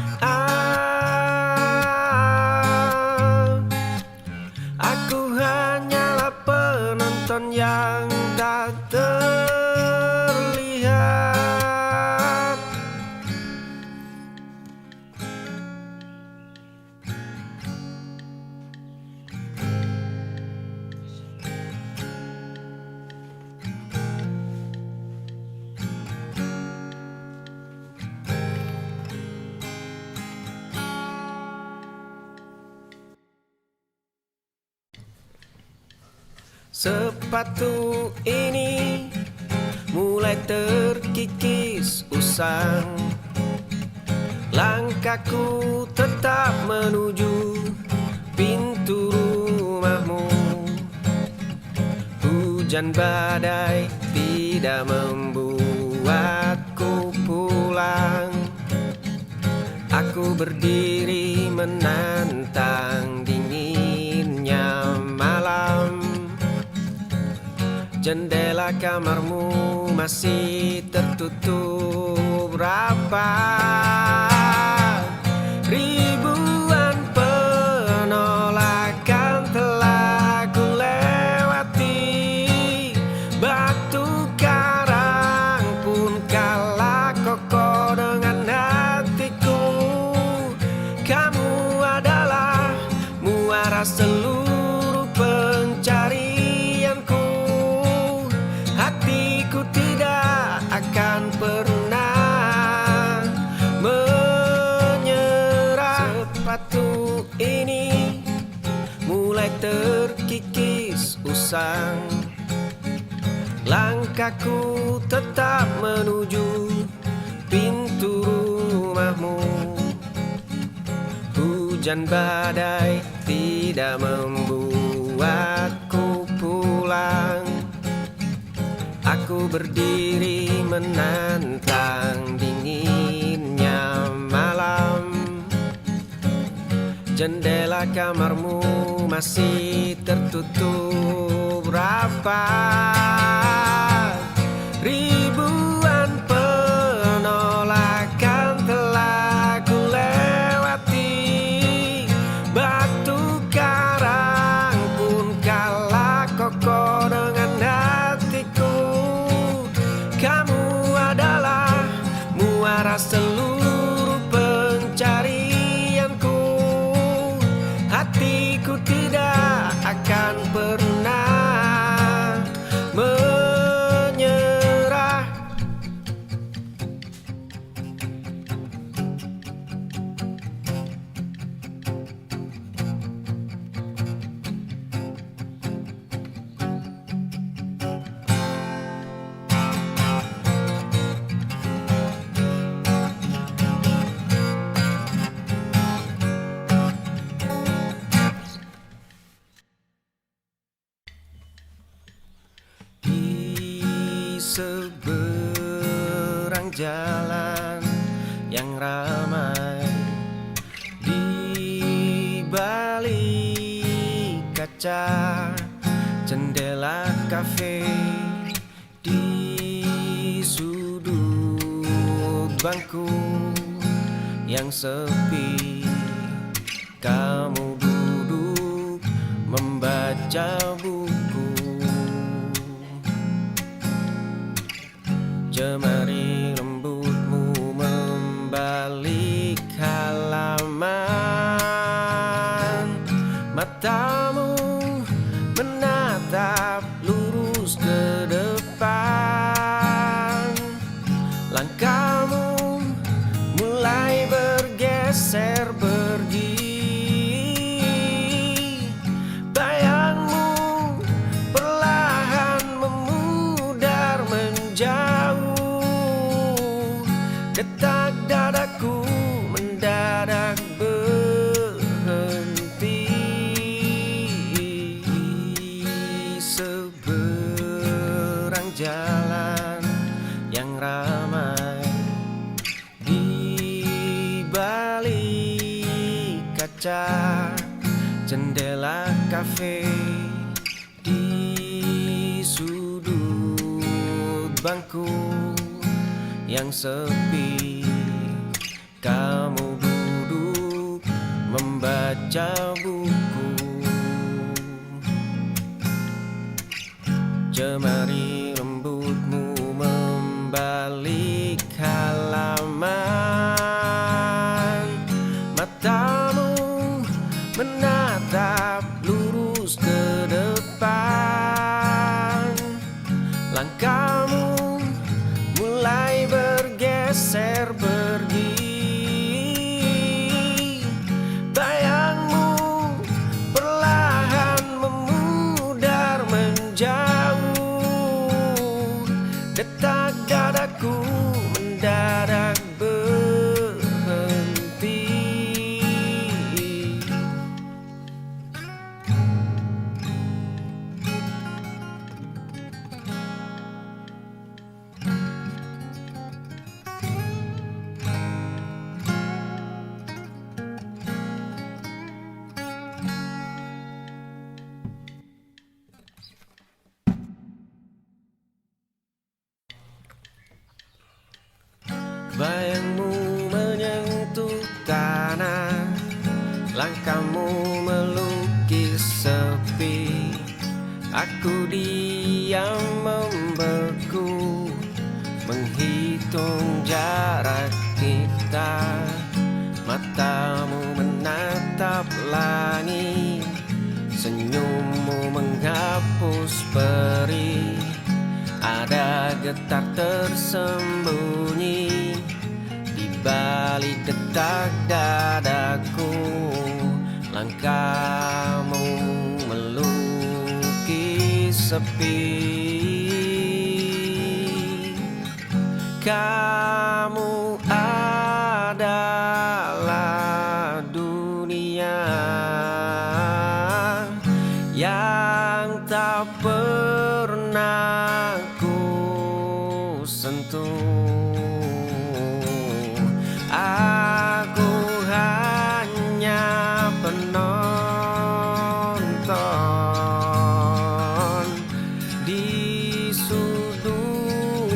aku hanyalah penonton yang tak terlihat. Sepatu ini mulai terkikis usang, langkahku tetap menuju pintu rumahmu. Hujan badai tidak membuatku pulang. Aku berdiri menantang dinginnya malam. Jendela kamarmu masih tertutup rapat. Ribuan penolakan telah ku lewati. Batu karang pun kalah kokoh dengan hatiku. Kamu adalah muara seluruh pencarianku. Hatiku tidak akan pernah menyerah. Sepatu ini mulai terkikis usang, langkahku tetap menuju pintu rumahmu. Hujan badai tidak membuatku pulang. Aku berdiri menantang dinginnya malam. Jendela kamarmu masih tertutup rapat. Ribuan penolakan telah ku lewati. Batu karang pun kalah kokoh jalan yang ramai. Di balik kaca jendela kafe, di sudut bangku yang sepi, kamu duduk membaca buku. Jemari rambutmu membalik halaman, matamu menatap lurus ke depan. Langkahmu mulai bergeser pergi, bayangmu perlahan memudar menjauh. Detak dadaku mendadak berhenti. Seberang jalan yang ramai, di balik kaca jendela kafe, di sudut bangku yang sepi, kamu duduk membaca buku. Jemari rambutmu membalik halaman, matamu menatap lurus ke depan. Langkahmu mulai bergeser pergi, bayangmu perlahan memudar menjauh. Detak dadaku mendadak berhenti. Bayangmu menyentuh tanah, langkahmu melukis sepi. Aku diam membeku, menghitung jarak kita. Matamu menatap langit, senyummu menghapus perih. Ada getar tersembunyi di balik detak dadaku. Langkahmu melukis sepi. Kamu adalah dunia yang tak pernah ku sentuh. Aku hanya penonton di sudut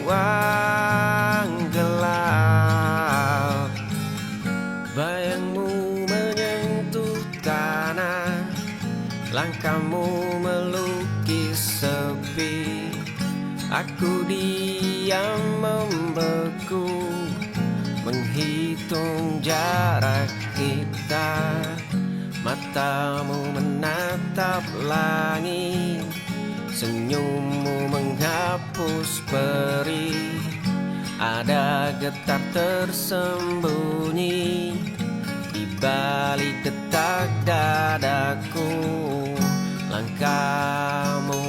ruang gelap. Bayangmu menyentuh tanah, langkahmu melukis sepi. Aku diam membeku, menghitung jarak kita. Matamu menatap langit, senyummu menghapus perih. Ada getar tersembunyi di balik detak dadaku. Langkahmu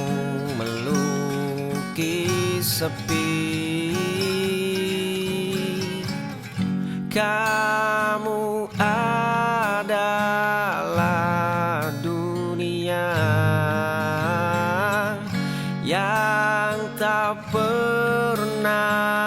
melukis sepi. Kamu adalah dunia yang tak pernah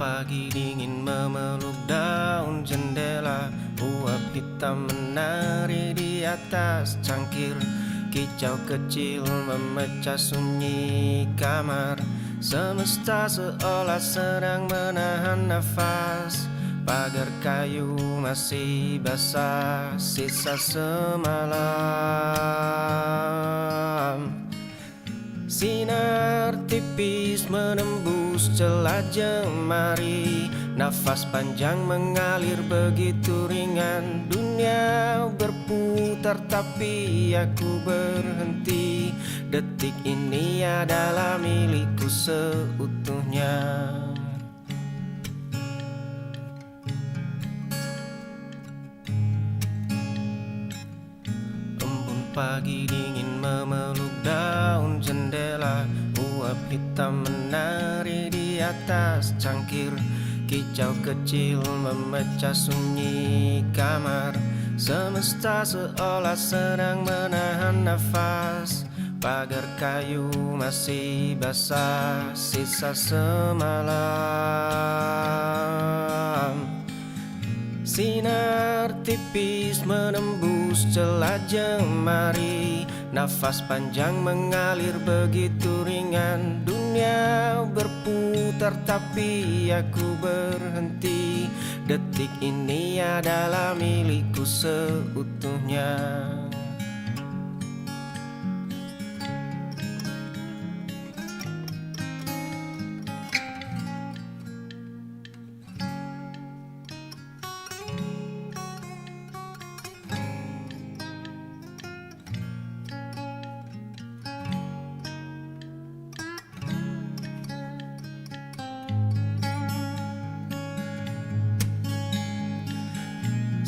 pagi dingin memeluk daun jendela, uap hitam menari di atas cangkir. Kicau kecil memecah sunyi kamar, semesta seolah sedang menahan nafas. Pagar kayu masih basah sisa semalam. Sinar tipis menembus celah jemari, nafas panjang mengalir begitu ringan. Dunia berputar tapi aku berhenti. Detik ini adalah milikku seutuhnya. Pagi dingin memeluk daun jendela, uap hitam menari di atas cangkir. Kicau kecil memecah sunyi kamar, semesta seolah sedang menahan nafas. Pagar kayu masih basah sisa semalam. Sinar tipis menembus celah jemari, nafas panjang mengalir begitu ringan. Dunia berputar tapi aku berhenti. Detik ini adalah milikku seutuhnya.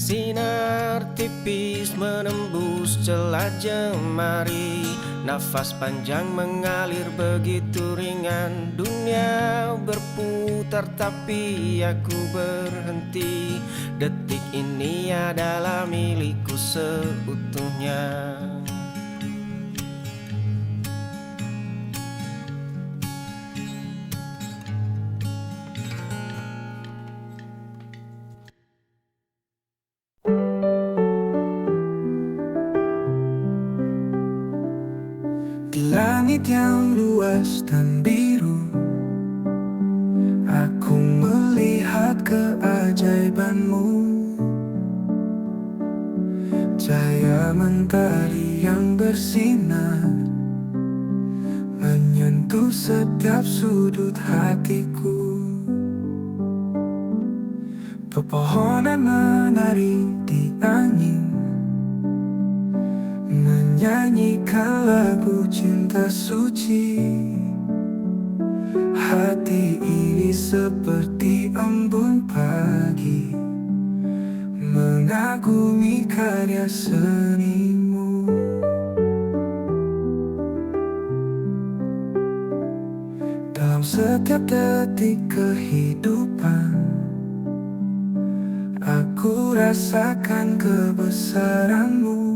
Sinar tipis menembus celah jemari, nafas panjang mengalir begitu ringan. Dunia berputar tapi aku berhenti. Detik ini adalah milikku seutuhnya. Langit yang luas dan biru, aku melihat keajaibanmu. Cahaya mentari yang bersinar menyentuh setiap sudut hatiku. Pepohonan menari di angin, menyanyikan lagu cinta suci. Hati ini seperti embun pagi, mengagumi karya senimu. Dalam setiap detik kehidupan, aku rasakan kebesaranmu.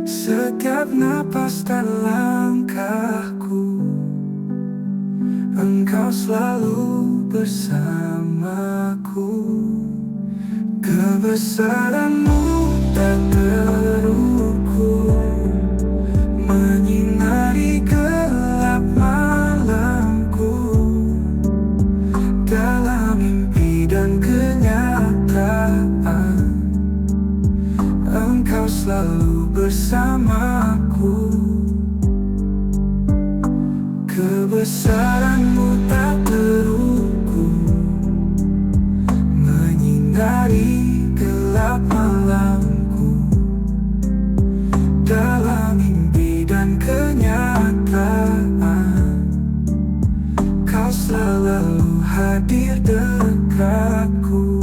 Setiap napas dan langkahku, engkau selalu bersamaku. Kebesaranmu tak terukur, menyinari gelap malamku. Dalam mimpi dan kenyataan, engkau selalu bersamaku. Kebesaranmu tak terukur, menyinari gelap malamku. Dalam mimpi dan kenyataan, kau selalu hadir dekatku.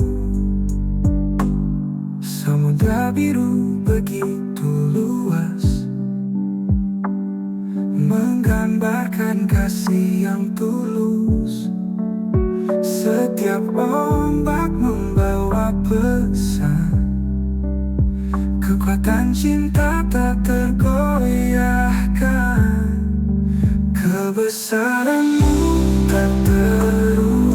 Samudra biru begitu luas, menggambarkan kasih yang tulus. Setiap ombak membawa pesan, kekuatan cinta tak tergoyahkan. Kebesaranmu tak terukur,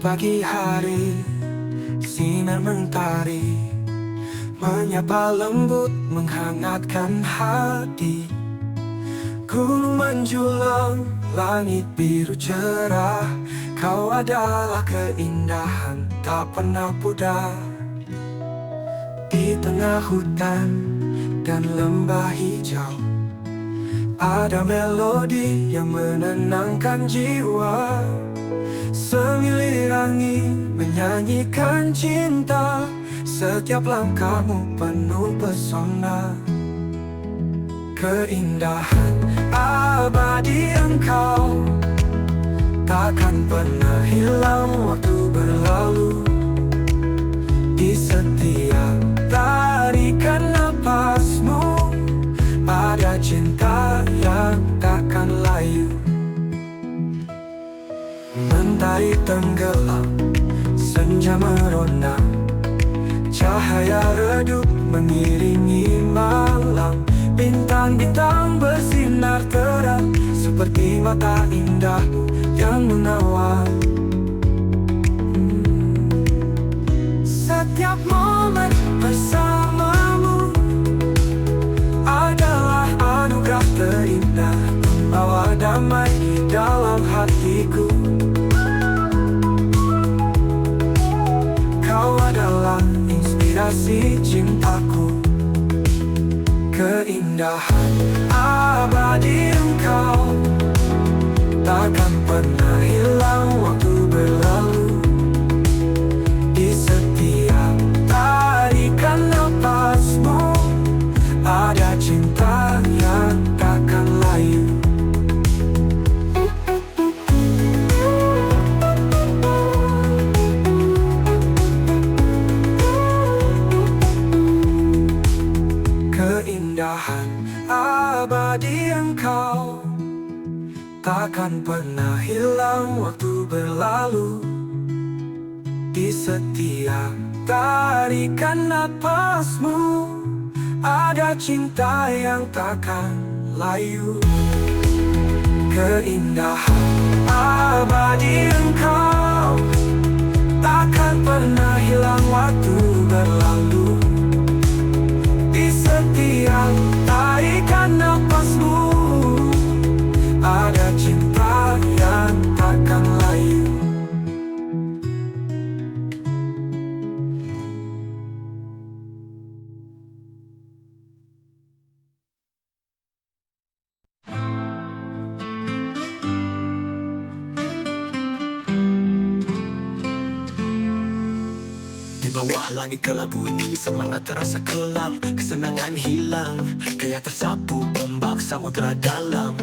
pagi hari, sinar mentari menyapa lembut menghangatkan hati. Gunung menjulang, langit biru cerah, kau adalah keindahan tak pernah pudar. Di tengah hutan dan lembah hijau, ada melodi yang menenangkan jiwa. Semilir angin menyanyikan cinta, setiap langkahmu penuh pesona. Keindahan abadi engkau takkan pernah hilang waktu berlalu. Di setiap tarikan napasmu ada cinta yang takkan layu. Mentari tenggelam, senja merona, cahaya redup mengiringi malam. Bintang-bintang bersinar terang, seperti mata indahmu yang menawan. Setiap momen bersamamu adalah anugerah terindah, membawa damai di dalam hatiku. Kau adalah inspirasi cintaku. Keindahan abadi engkau takkan pernah hilang waktu berlalu. Di setiap tarikan napasmu ada cinta yang takkan layu. Keindahan abadi engkau takkan pernah hilang waktu berlalu. Di setiap tarikan napasmu ada cinta yang takkan layu. Keindahan abadi engkau takkan pernah hilang waktu berlalu. Di setiap tarikan napasmu ada cinta yang takkan layu. Di bawah langit kelabu ini semangat terasa kelam, kesenangan hilang, gaya tersapu ombak samudra dalam.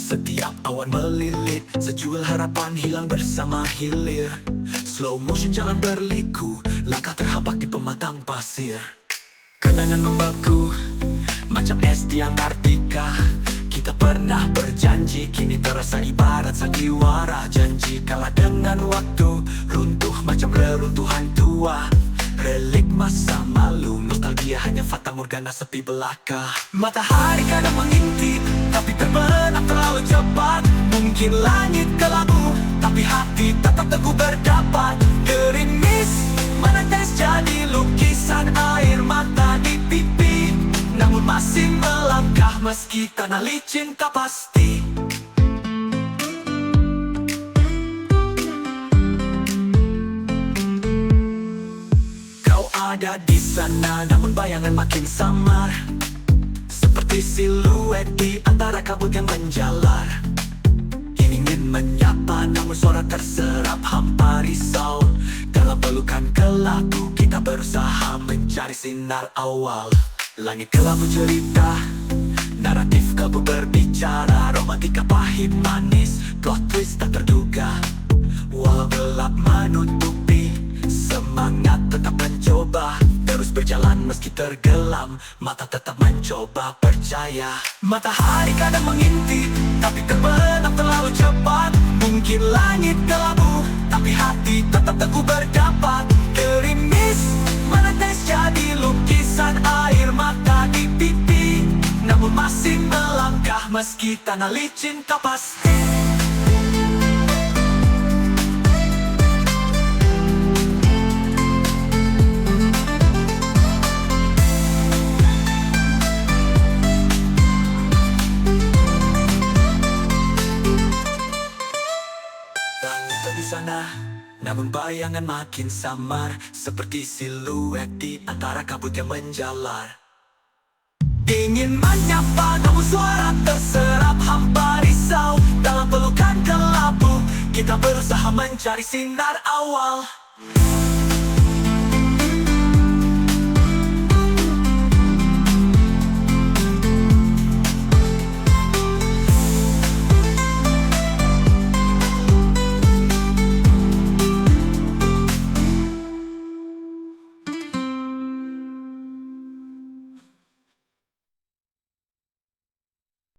Setiap awan melilit, sejual harapan hilang bersama hilir. Slow motion jalan berliku, langkah terhampak di pematang pasir. Kenangan membeku, macam es di Antartika. Kita pernah berjanji, kini terasa ibarat sandiwara. Janji kalah dengan waktu, runtuh macam reruntuhan tua. Relik masa malu, nostalgia hanya fata morgana sepi belaka. Matahari kadang mengintip, tapi terbenam terlalu cepat. Mungkin langit kelabu, tapi hati tetap teguh berdapat. Gerimis menetes jadi lukisan air mata di pipi, namun masih melangkah meski tanah licin tak pasti. Kau ada di sana, namun bayangan makin samar, seperti siluet di antara kabut yang menjalar. Ingin menyapa, namun suara terserap hampa risau. Dalam pelukan kelabu, kita berusaha mencari sinar awal. Langit kelabu cerita, naratif kalbu berbicara. Romantika pahit manis, plot twist tak terduga. Walau gelap menutupi, semangat tetap mencoba. Terus berjalan meski tergelam, mata tetap mencoba percaya. Matahari kadang mengintip, tapi terbenam terlalu cepat. Mungkin langit kelabu, tapi hati tetap teguh berdapat. Gerimis menetes jadi lukisan air mata di pipi, namun masih melangkah meski tanah licin tak pasti. namun bayangan makin samar, seperti siluet di antara kabut yang menjalar. Ingin menyapa namun suara terserap hampa risau. Dalam pelukan kelabu kita berusaha mencari sinar awal.